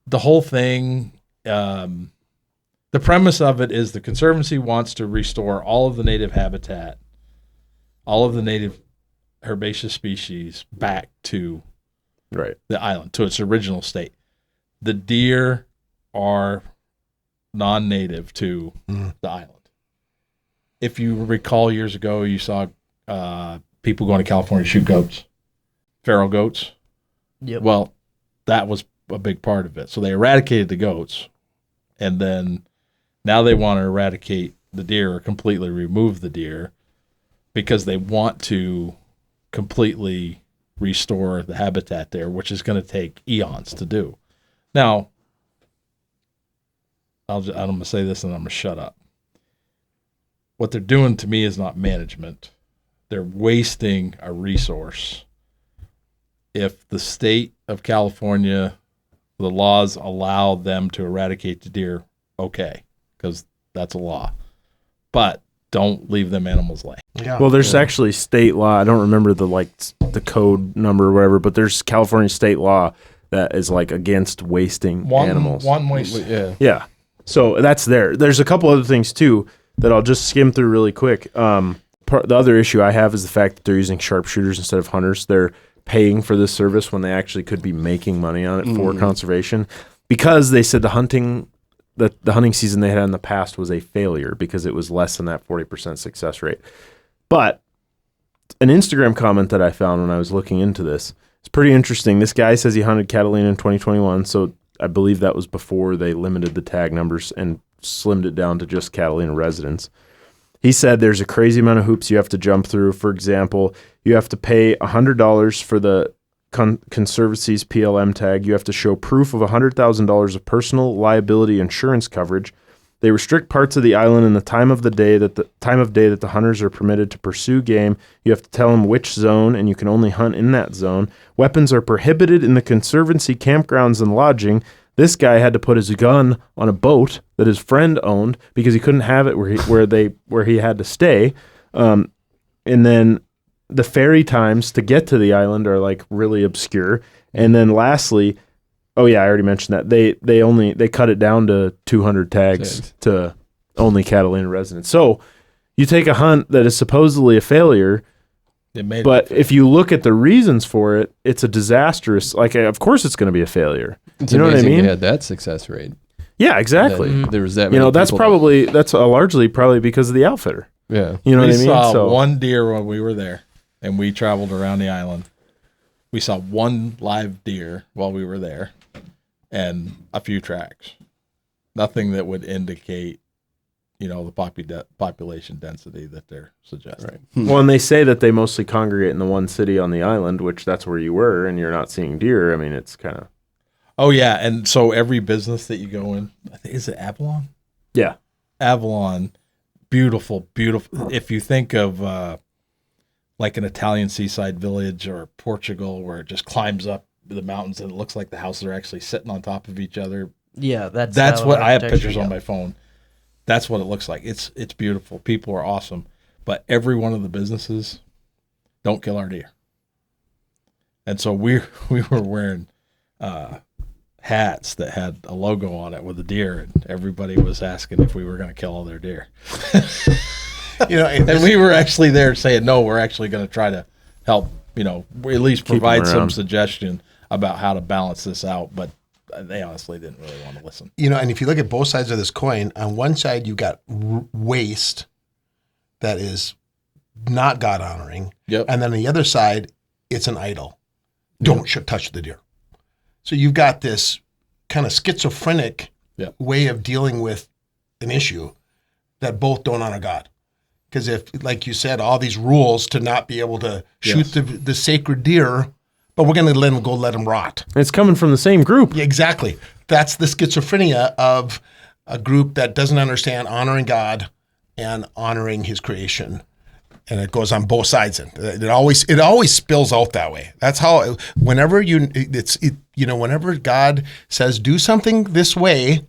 the whole thing. The premise of it is the Conservancy wants to restore all of the native habitat, all of the native herbaceous species back to the island, to its original state. The deer are non-native to the island. If you recall years ago, you saw people going to California to shoot goats, feral goats. Yep. Well, that was a big part of it. So they eradicated the goats, and then now they want to eradicate the deer or completely remove the deer because they want to completely restore the habitat there, which is going to take eons to do. Now, I'm going to say this and I'm going to shut up. What they're doing to me is not management. they're wasting a resource. If the state of California, the laws allow them to eradicate the deer, okay, because that's a law. But don't leave them animals lay. Yeah. Well, there's actually state law. I don't remember the code number or whatever, but there's California state law that is like against wasting animals. One waste. Yeah. Yeah. So that's there. There's a couple other things too that I'll just skim through really quick. The other issue I have is the fact that they're using sharpshooters instead of hunters. They're paying for this service when they actually could be making money on it for conservation, because they said the hunting season they had in the past was a failure because it was less than that 40% success rate. But an Instagram comment that I found when I was looking into this is pretty interesting. This guy says he hunted Catalina in 2021, so I believe that was before they limited the tag numbers and slimmed it down to just Catalina residents. He said there's a crazy amount of hoops you have to jump through. For example, you have to pay $100 for the Conservancy's PLM tag. You have to show proof of $100,000 of personal liability insurance coverage. They restrict parts of the island and the time of day that the hunters are permitted to pursue game. You have to tell them which zone, and you can only hunt in that zone. Weapons are prohibited in the Conservancy campgrounds and lodging. This guy had to put his gun on a boat that his friend owned because he couldn't have it where he had to stay. And then the ferry times to get to the island are like really obscure. And then lastly, oh yeah, I already mentioned that they cut it down to 200 tags to only Catalina residents. So you take a hunt that is supposedly a failure, but if you look at the reasons for it, it's a disastrous. Like, of course, it's going to be a failure. It's you know what I mean? They had that success rate. Yeah, exactly. There was that. Many That's largely probably because of the outfitter. Yeah, you know what I mean. We saw one deer when we were there, and we traveled around the island. We saw one live deer while we were there, and a few tracks. Nothing that would indicate, the population density that they're suggesting. Right. Well, and they say that they mostly congregate in the one city on the island, which that's where you were, and you're not seeing deer. I mean, it's kind of. Oh yeah, and so every business that you go in, I think, is it Avalon? Yeah, Avalon, beautiful, beautiful. If you think of like an Italian seaside village or Portugal, where it just climbs up the mountains and it looks like the houses are actually sitting on top of each other. Yeah, that's what I have pictures on my phone. That's what it looks like. It's beautiful. People are awesome, but every one of the businesses don't kill our deer. And so we were wearing hats that had a logo on it with a deer, and everybody was asking if we were going to kill all their deer. And we were actually there saying, no, we're actually going to try to help, at least provide some suggestion about how to balance this out. But they honestly didn't really want to listen. And if you look at both sides of this coin, on one side, you got waste that is not God honoring. Yep. And then on the other side, it's an idol. Don't touch the deer. So you've got this kind of schizophrenic way of dealing with an issue that both don't honor God. Because if, like you said, all these rules to not be able to shoot the sacred deer, but we're going to let them rot. it's coming from the same group. Yeah, exactly. That's the schizophrenia of a group that doesn't understand honoring God and honoring His creation. And it goes on both sides. It always spills out that way. That's how. Whenever whenever God says do something this way,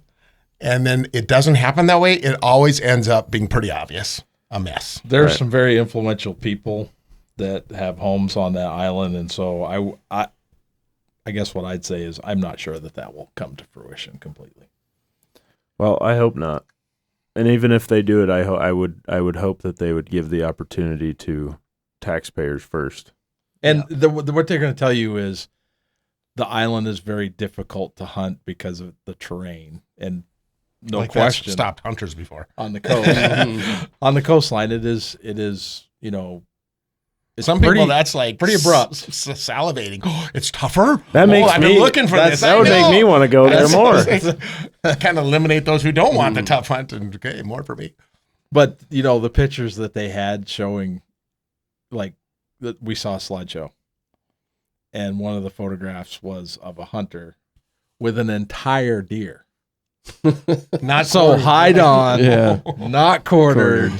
and then it doesn't happen that way, it always ends up being pretty obvious, a mess. There's some very influential people that have homes on that island, and so I guess what I'd say is I'm not sure that will come to fruition completely. Well, I hope not. And even if they do it, I would hope that they would give the opportunity to taxpayers first. And what they're going to tell you is the island is very difficult to hunt because of the terrain, and no question, that's stopped hunters before on the coast. On the coastline, it is. It's some people that's like pretty abrupt, salivating. Oh, it's tougher. That makes I've been looking for this. That would make me want to go there more. Kind of eliminate those who don't want the tough hunt, and okay, more for me. But the pictures that they had showing, like we saw a slideshow, and one of the photographs was of a hunter with an entire deer, not so hide on, not quartered.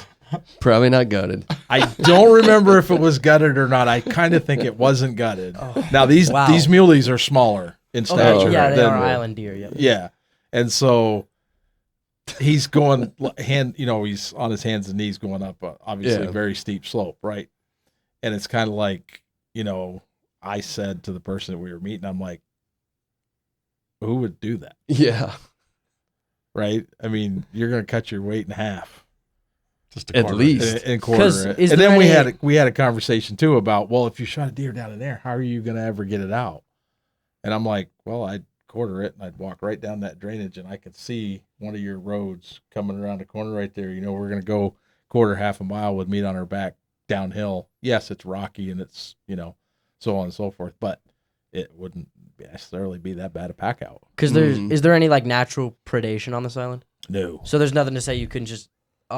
Probably not gutted. I don't remember if it was gutted or not. I kind of think it wasn't gutted. Now these muleys are smaller in stature. Yeah, they than are island deer. Yep. Yeah, and so he's going he's on his hands and knees going up, obviously very steep slope, right? And it's kind of like, I said to the person that we were meeting, I'm like, who would do that? Yeah. Right? I mean, you're going to cut your weight in half. Just a At quarter. least. And quarter it. And then we had a conversation too about, well, if you shot a deer down in there, how are you going to ever get it out? And I'm like, well, I'd quarter it and I'd walk right down that drainage and I could see one of your roads coming around the corner right there. We're going to go quarter half a mile with meat on our back downhill. Yes, it's rocky and it's, so on and so forth, but it wouldn't necessarily be that bad a pack out. Because is there any like natural predation on this island? No. So there's nothing to say you couldn't just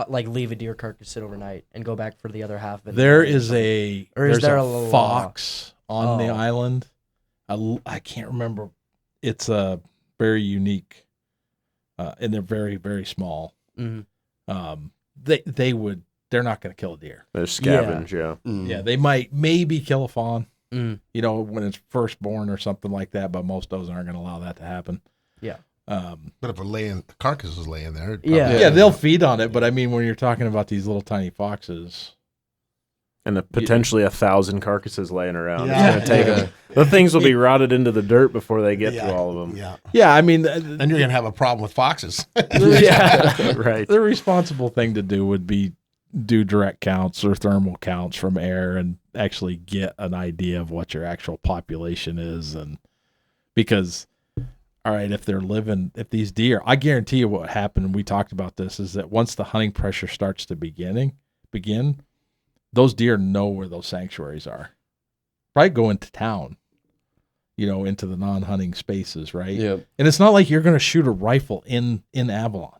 leave a deer carcass sit overnight and go back for the other half of it. There's a fox on the Oh. island. I can't remember. It's a very unique, and they're very, very small. Mhm. They're not going to kill a deer. They're scavenge, yeah. Yeah, they might maybe kill a fawn, Mm. when it's first born or something like that, but most of those aren't going to allow that to happen. Yeah. But if the carcass was laying there, it'd Yeah. probably- Yeah, they'll feed on it, but I mean, when you're talking about these little tiny foxes, And potentially 1,000 carcasses laying around. Yeah. It's going to take them. The things will be rotted into the dirt before they get to all of them. Yeah. yeah, I mean, Then you're gonna have a problem with foxes. Yeah, right. the responsible thing to do would be do direct counts or thermal counts from air and actually get an idea of what your actual population is. And because, all right, if these deer, I guarantee you what happened, and we talked about this, is that once the hunting pressure starts to begin, those deer know where those sanctuaries are. Probably go into town, into the non-hunting spaces, right? Yeah. And it's not like you're going to shoot a rifle in Avalon.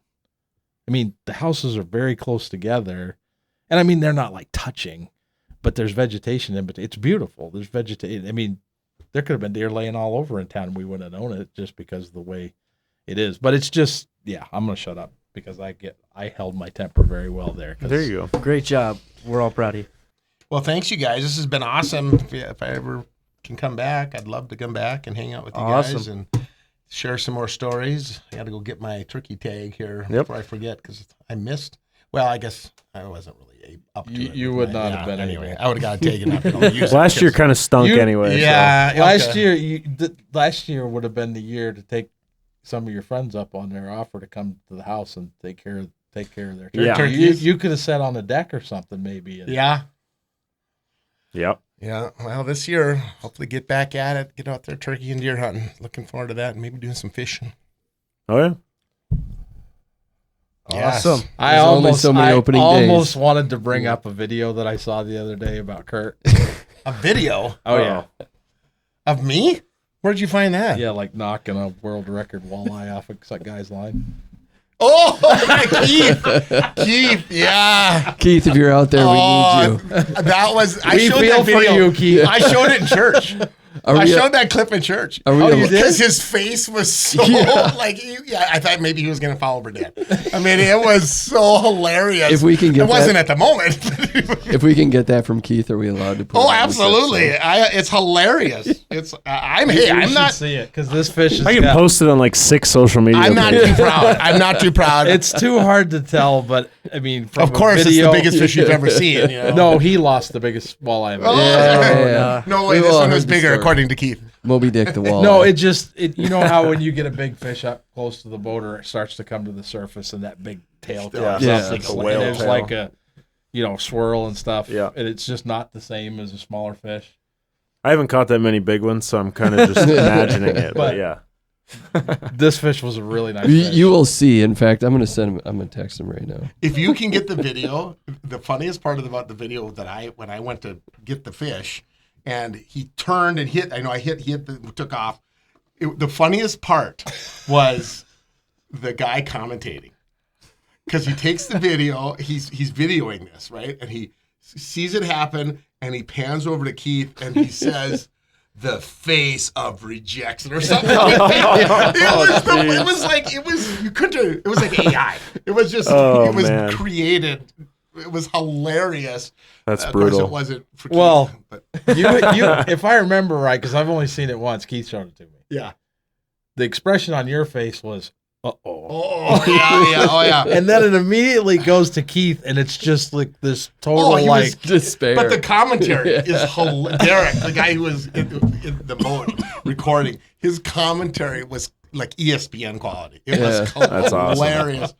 I mean, the houses are very close together. And I mean, they're not like touching, but there's vegetation in between. It's beautiful. There's vegetation. I mean, there could have been deer laying all over in town and we wouldn't have known it just because of the way it is. But it's just, I'm going to shut up because I held my temper very well there. There you go. Great job. We're all proud of you. Well, thanks, you guys. This has been awesome. If I ever can come back, I'd love to come back and hang out with you guys and share some more stories. I got to go get my turkey tag here before I forget because I missed. Well, I guess I wasn't really up to it. You would not have been anyway. anyway. I would have got it taken up. And use it Last year because- kind of stunk anyway. Yeah. Last year would have been the year to take some of your friends up on their offer to come to the house and take care of their turkey. Yeah. You could have sat on the deck or something maybe. Yeah. Yep. Yeah. Well, this year, hopefully get back at it, get out there turkey and deer hunting. Looking forward to that and maybe doing some fishing. Oh, yeah. Yes. Awesome. I There's only so many opening almost days. wanted to bring up a video that I saw the other day about Kurt. A video Oh yeah, of me? Where'd you find that? yeah, like knocking a world record walleye off a guy's line. Oh, Keith, yeah. Keith, if you're out there, we need you. That was. I We showed feel that for video. you, Keith. I showed it in church. Are I we- showed that clip in church. Are we Oh, al- you did? Because his face was so like, I thought maybe he was going to follow Burdett. I mean, it was so hilarious. If we can get it wasn't that- at the moment. If we can get that from Keith, are we allowed to put it Oh, on this absolutely! episode? It's hilarious. It's I'm You not should see it because this fish is. I can post it on like 6 social media. I'm not pages. too proud. I'm not too proud. It's too hard to tell, but I mean, from of course, a video, it's the biggest fish you've ever seen. You know? No, he lost the biggest walleye I've ever Oh, seen. Yeah. no way. We've This all one heard was the bigger, story. according to Keith. Moby Dick the wall. No, you know how when you get a big fish up close to the boat, or it starts to come to the surface, and that big tail comes Yeah. up, Like a whale and there's tail. like a swirl and stuff. Yeah. And it's just not the same as a smaller fish. I haven't caught that many big ones, so I'm kind of just imagining it. But But- yeah. This fish was a really nice You, fish. you will see. In fact, I'm gonna send him. I'm gonna text him right now. If you can get the video, the funniest part about the video that when I went to get the fish, and he turned and hit. I know I hit. He took off. The funniest part was the guy commentating because he takes the video. He's videoing this, right, and he sees it happen, and he pans over to Keith and he says, "The face of rejection" or something. It was like you couldn't. It was like AI. It was just. Oh, it was man. created it was hilarious. That's Of brutal. course, it wasn't for Well, Keith, but you, if I remember right, because I've only seen it once. Keith showed it to me. yeah. The expression on your face was, "Uh-oh." Oh yeah, oh yeah. And then it immediately goes to Keith, and it's just like this total, he like, was Despair. But the commentary is hilarious. Derek, the guy who was in the boat recording, his commentary was like ESPN quality. It was That's awesome. hilarious.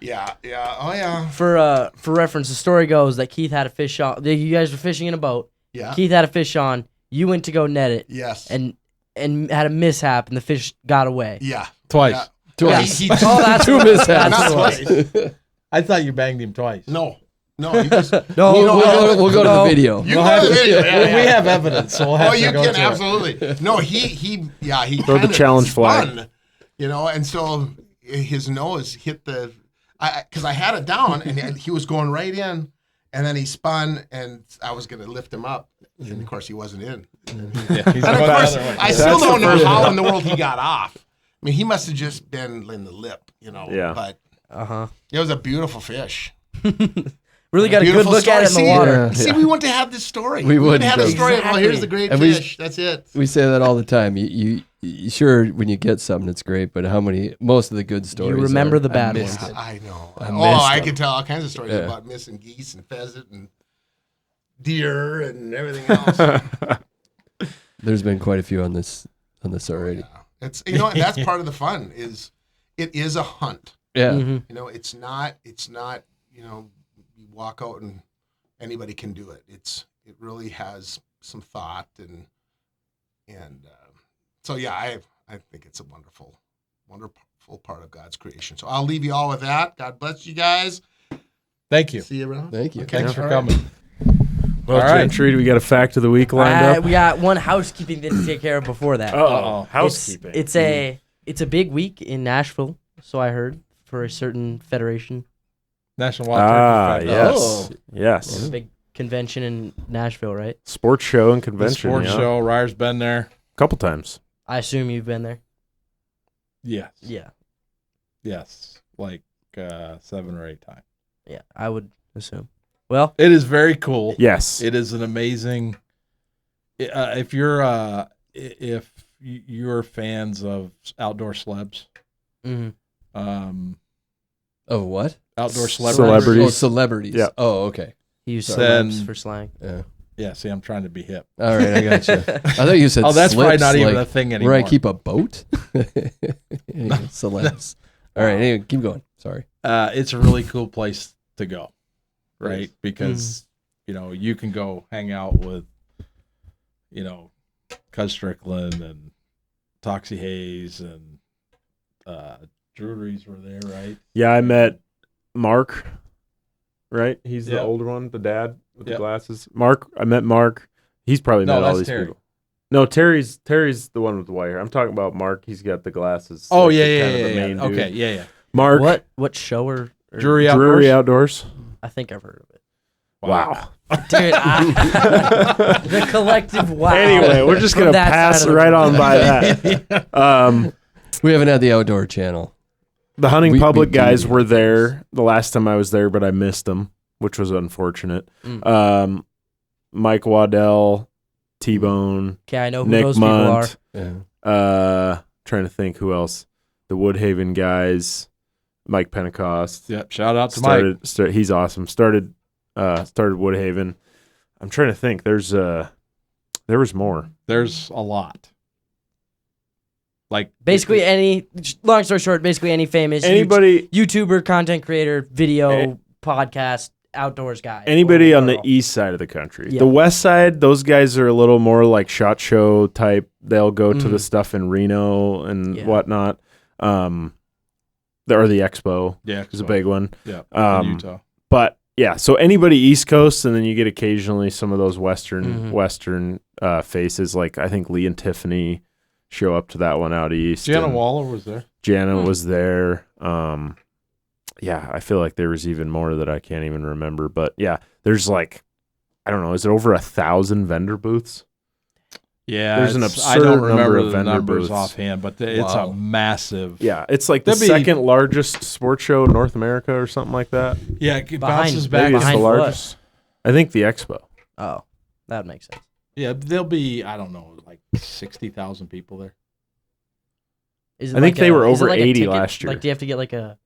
Yeah, oh yeah, For reference, the story goes that Keith had a fish on. You guys were fishing in a boat. yeah. Keith had a fish on. You went to go net it, Yes. and had a mishap, and the fish got away. Yeah. twice. Yeah. Twice. He, Oh, that's Two mishaps. That's Not what it was. I thought you banged him twice. no. You just, No, We'll go to the video. you go to the video. Yeah, We yeah. have evidence, so we'll have Oh, to you go can to it. absolutely. No, he Throw the kinda challenge flag. spun, and so his nose hit the. Because I had it down, and he was going right in, and then he spun, and I was going to lift him up, and of course he wasn't in. Yeah, he's And of going course, the other way. I still don't know how in the world he got off. I mean, he must have just been in the lip, Yeah. But Uh-huh. it was a beautiful fish. Really got a good Beautiful look at it in story. the water. Yeah. See, we wouldn't have this story. We wouldn't have wouldn't the story. have. Well, here's the great And we- fish. That's it. We say that all the time. You sure when you get something it's great, but most of the good stories. You remember are, the bad I ones. missed it. I know. I Oh, missed I them. could tell all kinds of stories Yeah. about missing geese and pheasant and deer and everything else. There's been quite a few on this already. Yeah. It's and that's part of the fun is it is a hunt. Yeah. Mhm. It's not you walk out and anybody can do it. It really has some thought and so yeah, I think it's a wonderful part of God's creation. So I'll leave you all with that. God bless you guys. Thank you. See you around. Thank you. Thanks for All right. coming. Well, All right. Gentry, do we got a fact of the week lined up? We got one housekeeping thing to take care of before that. Uh-oh. Housekeeping. It's a big week in Nashville, so I heard, for a certain federation. National Wild Turkey Festival. Yes. Oh. Yes. Big convention in Nashville, right? Sports show and The convention. sports yeah. show. Ryer's been there. A couple times. I assume you've been there. Yes. Yeah, Yes. Like 7 or 8 times. yeah, I would assume. Well, It is very cool. Yes. It is an amazing. If you're fans of outdoor celebs, mhm. Of what? outdoor Celebrities. Oh, celebrities. Yeah. Oh, okay. he used Then- celebs for slang. Yeah. Yeah, see, I'm trying to be hip. All right, I got you. I thought you said. Oh, that's probably slips, not even like a thing anymore. where I keep a boat. Celebs. All right. Anyway, keep going. Sorry. It's a really cool place to go, right? Because you can go hang out with, Cuz Strickland and Toxie Hayes and Drew Rees were there, right? Yeah, I met Mark, right? He's the Yeah. older one, the dad with Yep. the glasses. I met Mark. He's probably No, met all that's these Terry. people. No, Terry's the one with the white hair. I'm talking about Mark. He's got the glasses. Oh like yeah, the yeah, kind of yeah, the yeah. main Okay, dude. yeah. Mark. What show or Drury Drury Outdoors. Outdoors. I think I've heard of it. Wow. Dude, the collective wow. Anyway, we're just From gonna that pass side of the right room. on by that. We haven't had the outdoor channel. The Hunting We Public do guys need were those. there the last time I was there, but I missed them, which was unfortunate. Mike Waddell, T-Bone, Okay, I know who Nick those people are. Munt. Yeah. Trying to think who else. The Woodhaven guys, Mike Pentecost. Yep. Shout out to Mike. He's awesome. Started Woodhaven. I'm trying to think. There was more. There's a lot. Like Basically, long story short, basically any famous Anybody YouTuber, content creator, video, podcast, outdoors guy. Anybody or on the girl. east side of the country. Yeah. The west side, those guys are a little more like SHOT Show type. They'll go to the stuff in Reno and Yeah. whatnot. Or the Expo yeah, is a big one. Yeah, Um, in Utah. But yeah, so anybody East Coast, and then you get occasionally some of those Mhm. Western faces. Like I think Lee and Tiffany show up to that one out east. Jana and Waller was there. Jana was there. Yeah, I feel like there was even more that I can't even remember. But yeah, there's like, I don't know, is it over 1,000 vendor booths? Yeah, There's an I don't absurd number remember of the vendor numbers booths. offhand, but it's Wow. a massive. Yeah, it's like the That'd be- second largest sports show in North America or something like that. Yeah, it Behind- bounces back. Maybe it's the Behind what? largest. I think the Expo. Oh, that makes sense. Yeah, there'll be, I don't know, like 60,000 people there. Is it I think they were is it over like a 80 ticket? last year. Like, do you have to get like a?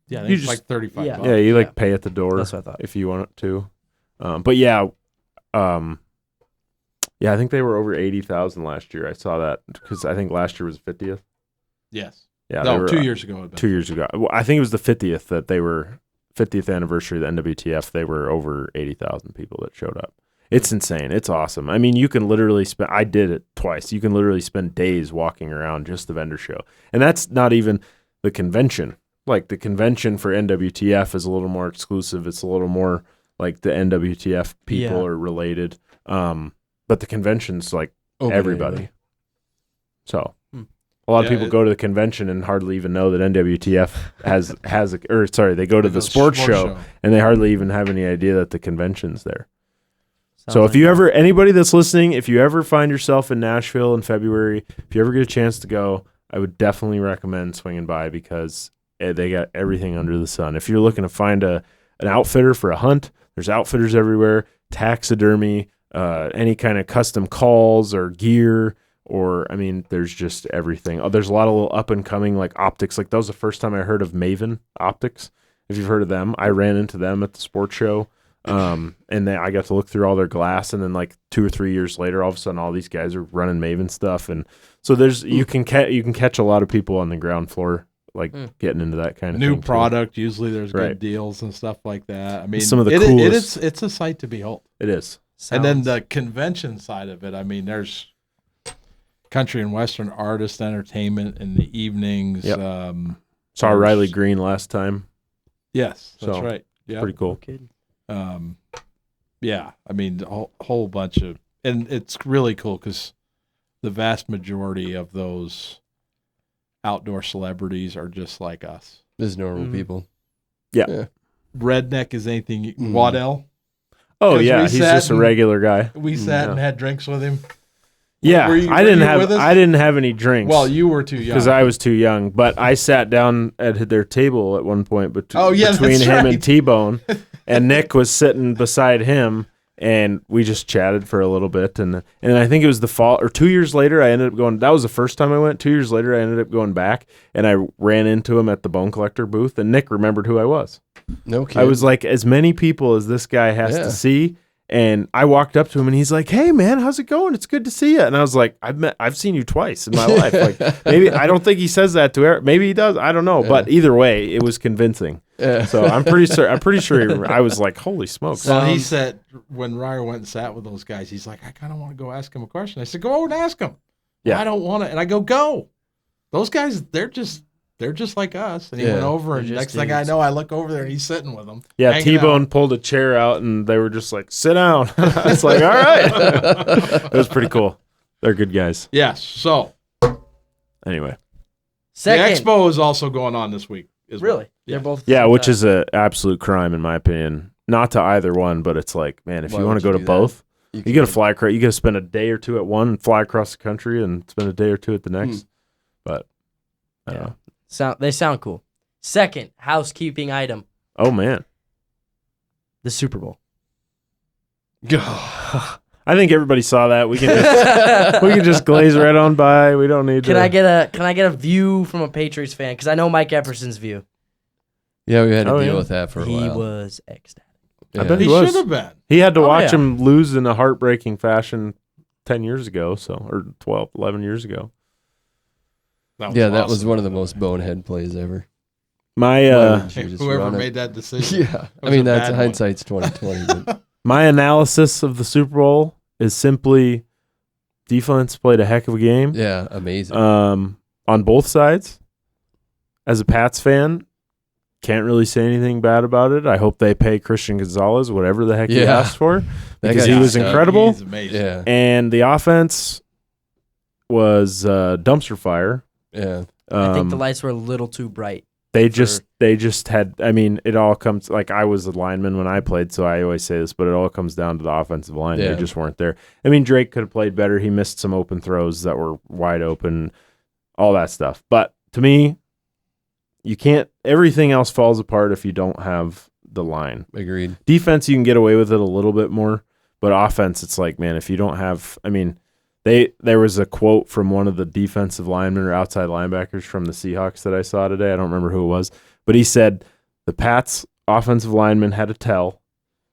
Yeah, I You think it's just- like 35 Yeah. bucks. Yeah, you like pay at the door That's what I thought. if you want to. But yeah, yeah, I think they were over 80,000 last year. I saw that because I think last year was 50th. Yes. Yeah, they No, were, 2 years ago. It had been. 2 years ago. Well, I think it was the 50th that they were 50th anniversary of the NWTF. They were over 80,000 people that showed up. It's insane. It's awesome. I mean, you can literally spend. I did it twice. You can literally spend days walking around just the vendor show, and that's not even the convention. Like the convention for NWTF is a little more exclusive. It's a little more like the NWTF people Yeah. are related. But the convention's like Open everybody. anyway. So a lot of Yeah, people go to the convention and hardly even know that NWTF has a, or sorry, they go to Like the a sports show and they hardly even have any idea that the convention's there. So if you ever, anybody that's listening, if you ever find yourself in Nashville in February, if you ever get a chance to go, I would definitely recommend swinging by because they got everything under the sun. If you're looking to find an outfitter for a hunt, there's outfitters everywhere, taxidermy, any kind of custom calls or gear, or, I mean, there's just everything. Oh, there's a lot of little up and coming like optics. Like that was the first time I heard of Maven Optics. If you've heard of them, I ran into them at the sports show. And then I got to look through all their glass, and then like 2 or 3 years later, all of a sudden, all these guys are running Maven stuff, and so there's you can catch a lot of people on the ground floor, like getting into that kind of New thing too. product. Usually there's Right. good deals and stuff like that. I mean, Some of the it coolest- is it's a sight to behold. It is. And then the convention side of it, I mean, there's country and western artist entertainment in the evenings. Yep. Saw there's- Riley Green last time. Yes, that's So, right. Yeah. Pretty cool. Yeah, I mean, a whole bunch of, and it's really cool because the vast majority of those outdoor celebrities are just like us. There's normal people. Yeah. Redneck is anything. Mm. Waddell, Oh 'Cause yeah, we he's sat just a and- regular guy. we sat Yeah. and had drinks with him. Yeah, Were you I didn't with us? I didn't have any drinks. Well, you were too young. because I was too young, but I sat down at their table at one point Oh, yeah, between that's him right. and T-Bone, and Nick was sitting beside him, and we just chatted for a little bit, and I think it was the fall, or 2 years later, I ended up going, that was the first time I went, 2 years later, I ended up going back, and I ran into him at the Bone Collector booth, and Nick remembered who I was. No kidding. I was like, as many people as this guy has Yeah. to see. And I walked up to him and he's like, "Hey man, how's it going? It's good to see you." And I was like, I've seen you twice in my life. Like maybe I don't think he says that to Eric. Maybe he does. I don't know. But either way, it was convincing. Yeah. So I'm pretty sure I was like, "Holy smokes." Well, he said when Ryer went and sat with those guys, he's like, I kind of want to go ask him a question. I said, go over and ask him. Yeah. I don't want to. And I go. Those guys, they're just like us. And he Yeah. went over, They're and just next thing I dudes. know, I look over there and he's sitting with them. Yeah, hanging T-Bone out. pulled a chair out and they were just like, "Sit down." It's like, all right. It was pretty cool. They're good guys. Yes. So Anyway. Second, the expo is also going on this week. As well. really, Yeah. they're both. Yeah, which is an absolute crime in my opinion. Not to either one, but it's like, man, if Why you want would to go you to do that? both, you got to fly across. You got to spend a day or two at one and fly across the country and spend a day or two at the next. But I don't know. They sound cool. Second housekeeping item: Oh man, the Super Bowl. I think everybody saw that. We can just glaze right on by. We don't need. Can to, I get a view from a Patriots fan? Because I know Mike Epperson's view. Yeah, we had to Oh, deal yeah. with that for a He while. was ecstatic. I bet He he was. should have been. He had to Oh, watch yeah. him lose in a heartbreaking fashion 10 years ago, or 12, 11 years ago. Yeah, that was awesome. one of the most bonehead plays ever. My Why wouldn't you just Whoever run it? made that decision. Yeah, I was mean a that's bad one. hindsight's 2020. But my analysis of the Super Bowl is simply defense played a heck of a game. yeah, amazing. On both sides. As a Pats fan, can't really say anything bad about it. I hope they pay Christian Gonzalez whatever the heck he Yeah. asked for, That because guy he was sucked. incredible. He's amazing. yeah, And the offense was dumpster fire. yeah. I think the lights were a little too bright. They just had, I mean, it all comes, like I was a lineman when I played, so I always say this, but it all comes down to the offensive line. Yeah. They just weren't there. I mean, Drake could have played better. He missed some open throws that were wide open, all that stuff. But to me, you can't, everything else falls apart if you don't have the line. Agreed. Defense, you can get away with it a little bit more, but offense, it's like, man, if you don't have, I mean, there was a quote from one of the defensive linemen or outside linebackers from the Seahawks that I saw today. I don't remember who it was, but he said the Pats offensive linemen had a tell.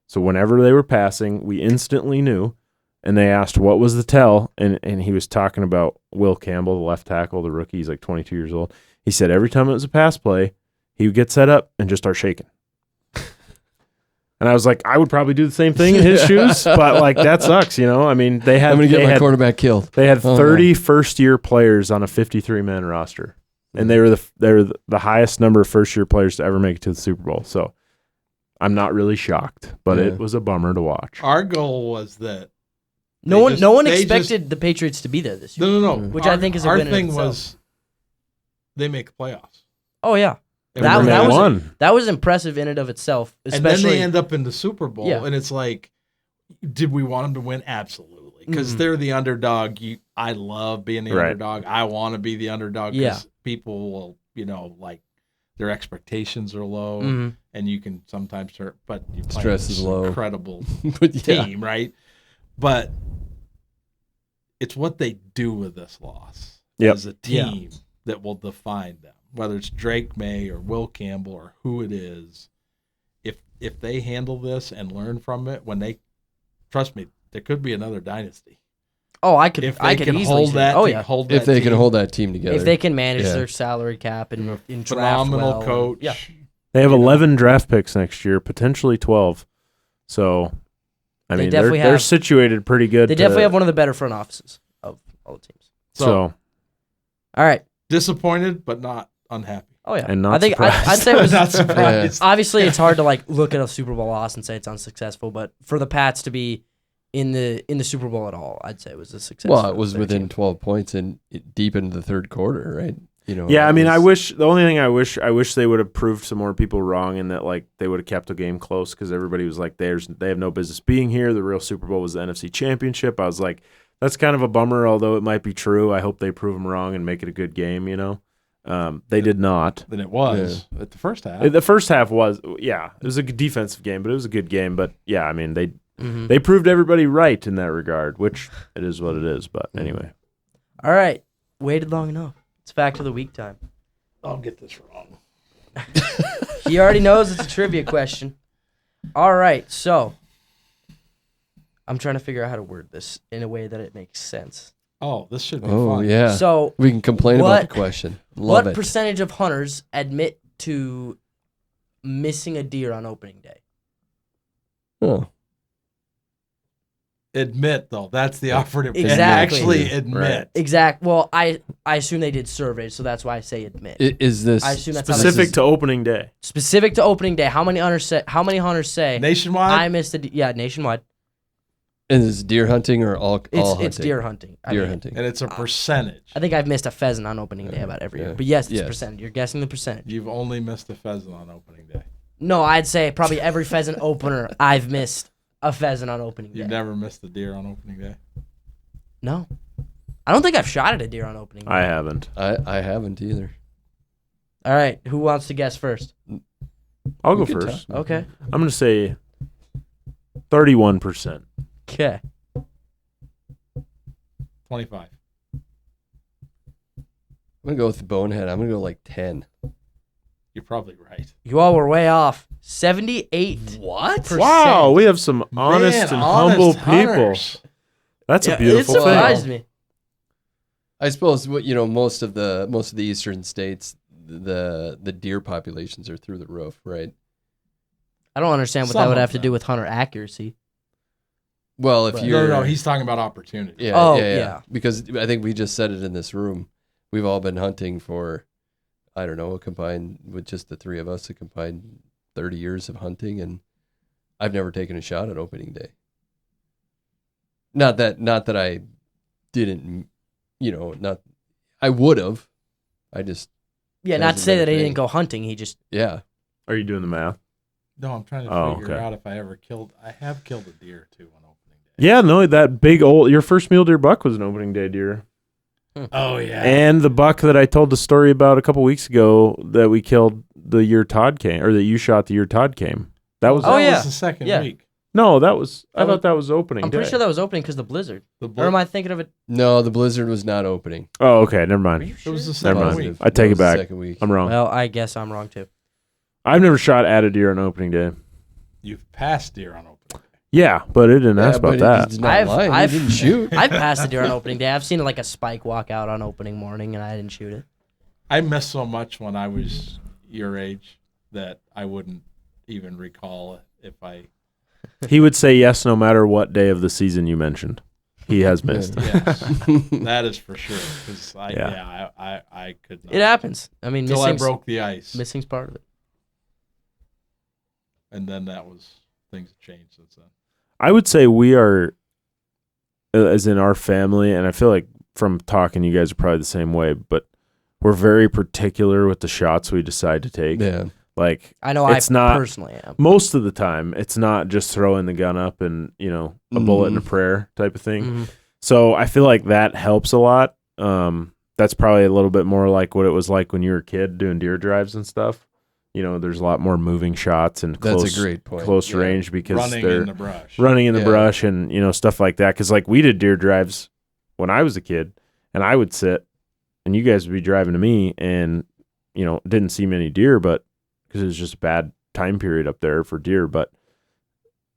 So whenever they were passing, we instantly knew. And they asked, what was the tell? And he was talking about Will Campbell, the left tackle, the rookie. He's like 22 years old. He said every time it was a pass play, he would get set up and just start shaking. And I was like, I would probably do the same thing in his shoes, but like that sucks, you know. I mean, I'm going to get my quarterback killed. They had 30 first-year players on a 53-man roster, and they were the highest number of first-year players to ever make it to the Super Bowl. So I'm not really shocked, but it was a bummer to watch. Our goal was that no one expected the Patriots to be there this year. No. Which I think is a win in Our thing itself. was they make the playoffs. Oh yeah. And That was impressive in and of itself. Especially, and then they end up in the Super Bowl, Yeah. and it's like, did we want them to win? Absolutely, because they're the underdog. I love being the underdog. I want to be the underdog because people will, like their expectations are low, and you can sometimes hurt. But you play Stress is low. Incredible But team, right? But it's what they do with this loss as a team that will define them. Whether it's Drake May or Will Campbell or who it is, if they handle this and learn from it, trust me, there could be another dynasty. Oh, I could easily hold that. Oh yeah, if they can hold that team together, if they can manage their salary cap and draft phenomenal well, coach. Yeah, they have 11 draft picks next year, potentially 12. So, I mean, they're situated pretty good. They definitely have one of the better front offices of all the teams. So all right, disappointed but not unhappy. Oh yeah, and not I think surprised. I'd say it was not surprised. Obviously, it's hard to look at a Super Bowl loss and say it's unsuccessful, but for the Pats to be in the Super Bowl at all, I'd say it was a success. Well, it was within 12 points and deep into the third quarter, right? Yeah, I mean, the only thing I wish they would have proved some more people wrong, and that they would have kept the game close, because everybody was like, they have no business being here. The real Super Bowl was the NFC Championship. I was like, that's kind of a bummer, although it might be true. I hope they prove them wrong and make it a good game. They did not. Then it was at the first half. The first half was, it was a good defensive game, but it was a good game. But yeah, I mean, they proved everybody right in that regard, which it is what it is. But anyway. All right, waited long enough. It's fact of the week time. I'll get this wrong. He already knows it's a trivia question. All right, so I'm trying to figure out how to word this in a way that it makes sense. Oh, this should be Oh, fun. yeah. So we can complain about the question. Love what it. percentage of hunters admit to missing a deer on opening day? Oh. Admit, though. That's the operative. Exactly. Actually admit. Exact. Well, I assume they did surveys, so that's why I say admit. Is this I assume that's specific to opening day? Specific to opening day. How many hunters say nationwide? I missed nationwide. And is it deer hunting or all hunting? It's deer hunting. Deer hunting. And it's a percentage. I think I've missed a pheasant on opening day about every year. But yes, it's a percentage. You're guessing the percentage. You've only missed a pheasant on opening day. No, I'd say probably every pheasant opener, I've missed a pheasant on opening day. You've never missed a deer on opening day? No. I don't think I've shot at a deer on opening day. I haven't. I haven't either. All right, who wants to guess first? I'll go first. Okay. I'm going to say 31%. Okay. 25. I'm going to go with the bonehead. I'm going to go 10. You're probably right. You all were way off. 78%. What? Wow, we have some honest and humble people. That's a beautiful thing. It surprised me. I suppose most of the eastern states, the deer populations are through the roof, right? I don't understand what that would have to do with hunter accuracy. Well, if you're no, he's talking about opportunity. Yeah. Because I think we just said it in this room. We've all been hunting for, I don't know, combined with just the three of us, a combined 30 years of hunting, and I've never taken a shot at opening day. Not that I didn't, I would have. I just Yeah, not to hasn't say been a that he thing. didn't go hunting. He just Yeah. Are you doing the math? No, I'm trying to Oh, figure okay. out if I ever killed. I have killed a deer too on opening day. Yeah, no, that big your first mule deer buck was an opening day deer. Oh yeah. And the buck that I told the story about a couple weeks ago that we killed the year Todd came, or that you shot the year Todd came. That was Oh, that yeah. was the second Yeah. week. no, that was I That was- thought that was opening. I'm pretty day. sure that was opening because the blizzard. The Or am I thinking of it? No, the blizzard was not opening. Oh, okay, never Are mind. you It sure? was the Never second mind. week. I take That was it back. The second week. I'm wrong. Well, I guess I'm wrong too. I've never shot at a deer on opening day. You've passed deer on opening day. Yeah, but it didn't ask about that. He's not lying. I've- He didn't shoot. I've passed a deer on opening day. I've seen like a spike walk out on opening morning, and I didn't shoot it. I missed so much when I was your age that I wouldn't even recall if I. He would say yes no matter what day of the season you mentioned. He has missed. Yes, that is for sure. Because Yeah. I could not. It happens. I mean, Until I missing's, broke the ice, missing's part of it. and then that was things have changed since then. I would say we are, as in our family, and I feel like from talking, you guys are probably the same way, but we're very particular with the shots we decide to take. Yeah. Like, I know It's I not- personally am. most of the time, it's not just throwing the gun up and, a bullet and a prayer type of thing. Mhm. So I feel like that helps a lot. That's probably a little bit more like what it was like when you were a kid doing deer drives and stuff. There's a lot more moving shots and That's close, a great point. close Yeah. range because Running they're in the brush. running in the Yeah. brush and stuff like that. Because like we did deer drives when I was a kid, and I would sit, and you guys would be driving to me, and didn't see many deer, but because it was just a bad time period up there for deer. But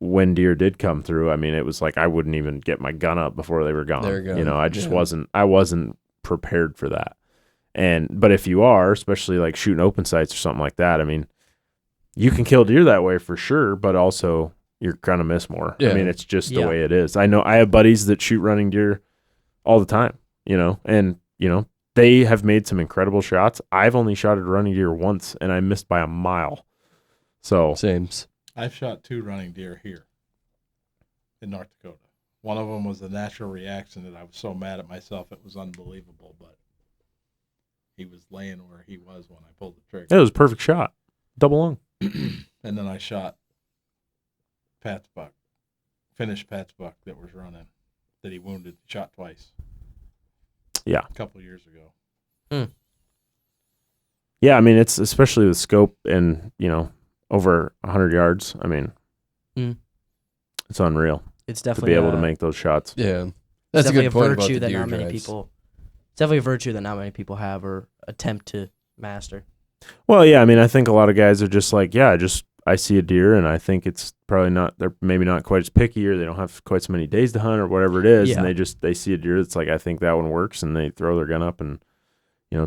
when deer did come through, I mean, it was like I wouldn't even get my gun up before they were gone. They're gone. I just Yeah. wasn't prepared for that. But if you are, especially like shooting open sights or something like that, I mean, you can kill deer that way for sure, but also you're gonna miss more. Yeah. I mean, it's just the Yeah. way it is. I know I have buddies that shoot running deer all the time, and they have made some incredible shots. I've only shot at a running deer once, and I missed by a mile. So Same. I've shot 2 running deer here in North Dakota. One of them was a natural reaction that I was so mad at myself it was unbelievable, but he was laying where he was when I pulled the trigger. it was a perfect shot, double lung. And then I shot Pat's buck, finished Pat's buck that was running, that he wounded, shot twice. Yeah. A couple of years ago. Yeah, I mean, it's especially with scope and over 100 yards. I mean, Mm. it's unreal It's to definitely be able to make those shots. Yeah. it's That's a definitely good point about virtue the that deer not many drives. people. It's definitely a virtue that not many people have or attempt to master. Well, yeah, I mean, I think a lot of guys are just like, yeah, I see a deer and I think it's probably not, they're maybe not quite as picky or they don't have quite so many days to hunt or whatever it is. Yeah. And they see a deer that's like, I think that one works, and they throw their gun up and,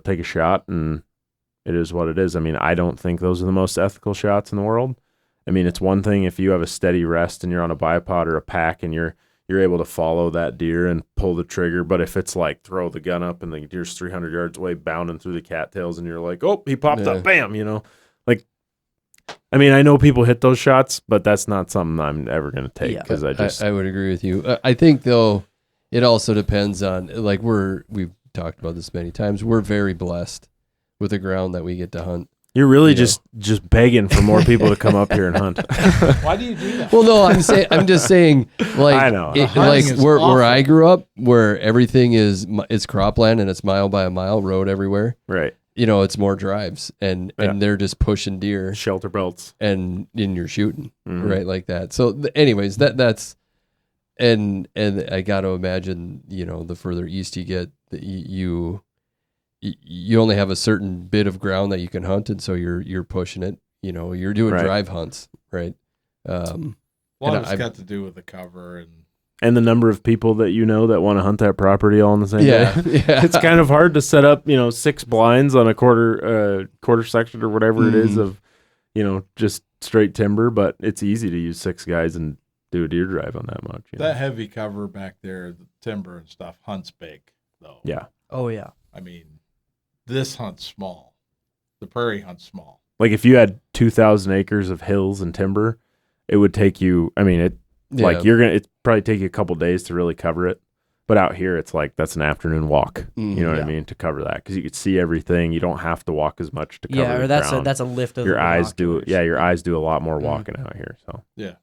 take a shot, and it is what it is. I mean, I don't think those are the most ethical shots in the world. I mean, it's one thing if you have a steady rest and you're on a bipod or a pack and you're able to follow that deer and pull the trigger. But if it's like throw the gun up and the deer's 300 yards away bounding through the cattails and you're like, oh, he popped Yeah. up, bam, like, I mean, I know people hit those shots, but that's not something I'm ever going to take Yeah. because I would agree with you. I think though, it also depends on like we've talked about this many times. We're very blessed with the ground that we get to hunt. you're really Yeah. just begging for more people to come up here and hunt. Why do you do that? Well, no, I'm just saying like I know. it- Hunting like is where awful. I grew up, where everything is it's cropland and it's mile by a mile road everywhere. Right. It's more drives and Yeah. they're just pushing deer Shelter belts. and you're shooting Mhm. right like that. So anyways, that's and I got to imagine, the further east you get, you only have a certain bit of ground that you can hunt, and so you're pushing it. You're doing Right. drive hunts, right? A lot and of it's I've- got to do with the cover and And the number of people that that want to hunt that property all on the same yeah, day. yeah. It's kind of hard to set up, 6 blinds on a quarter section or whatever it is Mhm. of, just straight timber, but it's easy to use 6 guys and do a deer drive on that much. that heavy cover back there, the timber and stuff, hunts big though. Yeah. Oh yeah. I mean, this hunts small. The prairie hunts small. Like if you had 2,000 acres of hills and timber, it would take you, I mean, it'd probably take you a couple days to really cover it. But out here, it's like that's an afternoon walk. Mm, You know what I yeah. mean? To cover that, because you could see everything. You don't have to walk as much to cover Yeah, or the that's ground. that's a lift of Your the eyes do. binoculars. Yeah, your eyes do a lot more Mhm. walking out here. So Yeah.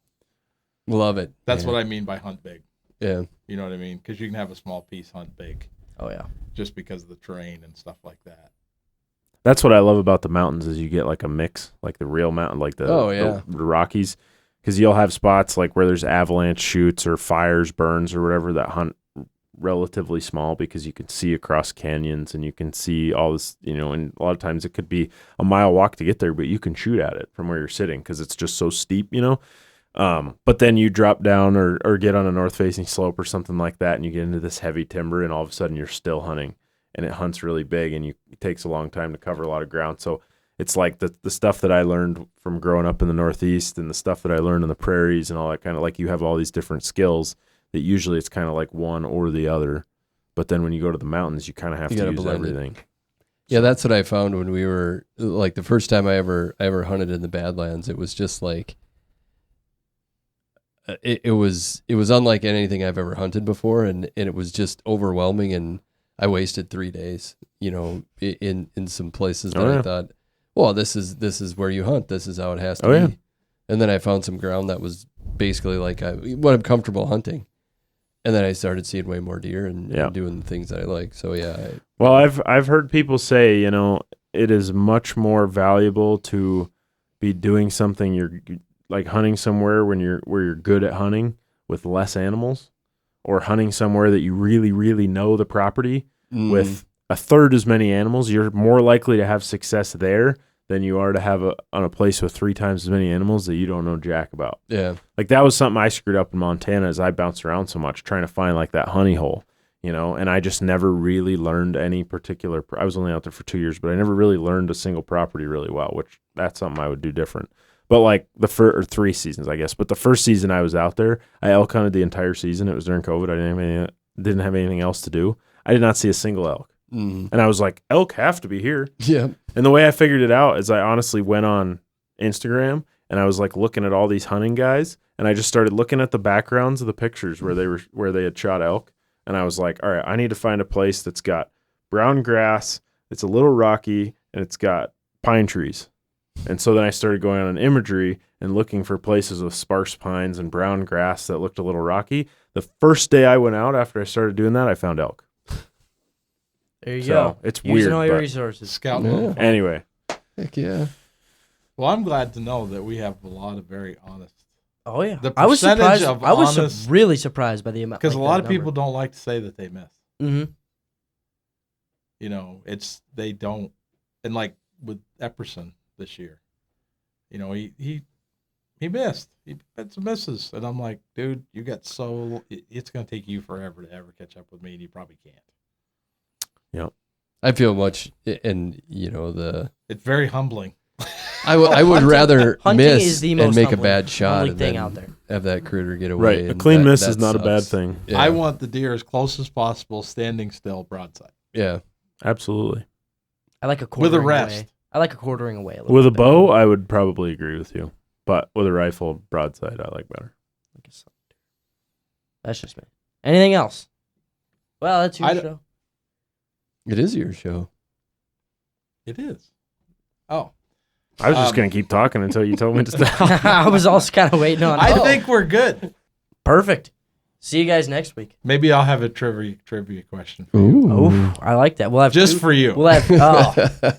Love it. That's yeah. what I mean by hunt big. Yeah. You know what I mean? Because you can have a small piece hunt big Oh yeah. just because of the terrain and stuff like that. that's what I love about the mountains is you get like a mix, like the real mountain, like the the Rockies, because you'll have spots like where there's avalanche chutes or fires, burns, or whatever that hunt relatively small because you can see across canyons and you can see all this, and a lot of times it could be a mile walk to get there, but you can shoot at it from where you're sitting because it's just so steep, but then you drop down or get on a north facing slope or something like that and you get into this heavy timber and all of a sudden you're still hunting and it hunts really big and it takes a long time to cover a lot of ground. So it's like the stuff that I learned from growing up in the Northeast and the stuff that I learned in the prairies and all that kind of, like, you have all these different skills that usually it's kind of like one or the other. But then when you go to the mountains, you kind of have to use everything. Yeah, that's what I found when we were, like, the first time I ever hunted in the Badlands. It was just like, it was unlike anything I've ever hunted before, and it was just overwhelming, and I wasted 3 days, in some places that I thought, well, this is where you hunt. This is how it has to be. Yeah. And then I found some ground that was basically like what I'm comfortable hunting. And then I started seeing way more deer and doing the things that I like. So yeah. Well, I've heard people say, it is much more valuable to be doing something you're like hunting somewhere where you're good at hunting with less animals, or hunting somewhere that you really, really know the property with a third as many animals. You're more likely to have success there than you are to have on a place with 3 times as many animals that you don't know jack about. Yeah. Like, that was something I screwed up in Montana as I bounced around so much trying to find like that honey hole, and I just never really learned any particular, I was only out there for 2 years, but I never really learned a single property really well, which that's something I would do different. But like the first, or 3 seasons, I guess, but the first season I was out there, I elk hunted the entire season. It was during COVID. I didn't have anything else to do. I did not see a single elk. And I was like, elk have to be here. Yeah. And the way I figured it out is I honestly went on Instagram and I was like looking at all these hunting guys, and I just started looking at the backgrounds of the pictures where they had shot elk, and I was like, all right, I need to find a place that's got brown grass, it's a little rocky, and it's got pine trees. And so then I started going on imagery and looking for places with sparse pines and brown grass that looked a little rocky. The first day I went out after I started doing that, I found elk. There you So go. it's Using weird. all your But resources. Scout Yeah. mode. anyway, Heck yeah. Well, I'm glad to know that we have a lot of very honest, Oh yeah. The I was percentage surprised. of I was honest- really surprised by the amount. because a lot of people don't like to say that they miss. Mm-hmm. They don't, and like with Epperson this year, he missed. He had some misses, and I'm like, dude, you got it's gonna take you forever to ever catch up with me, and you probably can't. I feel much, and It's very humbling. I would rather hunting miss is the and most make a humbling- bad shot humbling and thing then out there. have that critter get away. right. A and clean that- miss that is not a bad sucks. thing. Yeah. I want the deer as close as possible, standing still, broadside, Yeah. Absolutely. I like a with quartering a rest. away. I like a quartering away a little With a bit bow, I would probably agree with you. But with a rifle broadside, I like better. That's just me. Anything else? Well, that's your I don't- show. It is your show. It is. Oh, I was just going to keep talking until you told me to stop. I was also kind of waiting on. I think we're good. Perfect. See you guys next week. Maybe I'll have a trivia question for you. Oh, I like that. We'll have Just two- for you. We'll have.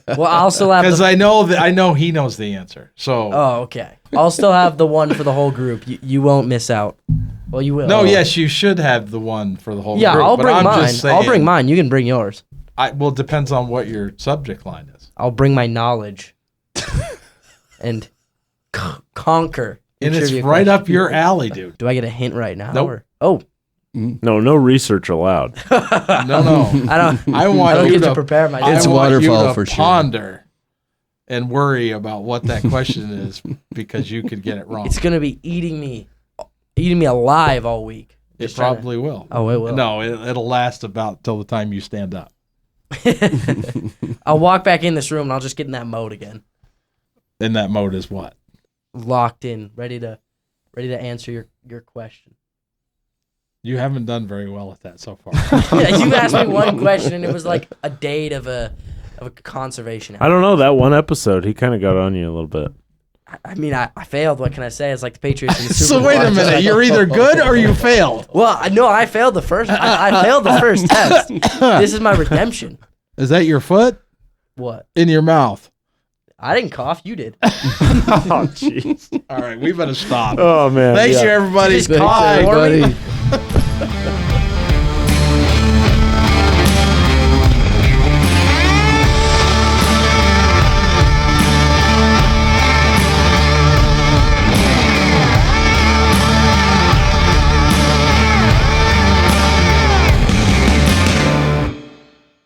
Well, I'll still have. Because I know he knows the answer. So Oh, okay. I'll still have the one for the whole group. You won't miss out. Well, you will. no, yes, you should have the one for the whole Yeah, group. I'll but bring I'm mine. just saying, I'll bring mine. You can bring yours. Well, it depends on what your subject line is. I'll bring my knowledge and conquer. your And it's trivia right question. up your alley, dude. Do I get a hint right now? Nope. Or? Oh, No research allowed. No. I don't. I want I don't you get to to prepare myself. It's I want you waterfowl to for sure. ponder and worry about what that question is because you could get it wrong. It's gonna be eating me alive all week. It Just trying to- probably will. Oh, it will. No, it'll last about till the time you stand up. I'll walk back in this room and I'll just get in that mode again. And that mode is what? Locked in, ready to answer your question. You haven't done very well at that so far. Yeah, you asked me one question, and it was like a date of a conservation. I don't know. That one episode, he kind of got on you a little bit. I mean, I failed. What can I say? It's like the Patriots in the Super So Bowl. wait a minute. You're either good or you failed. Well, no, I failed the first. I failed the first test. This is my redemption. Is that your foot What? in your mouth? I didn't cough. You did. Oh, jeez. All right, we better stop. Oh, man. Thanks, yeah. everybody. Just cough, Thanks, Warren. everybody.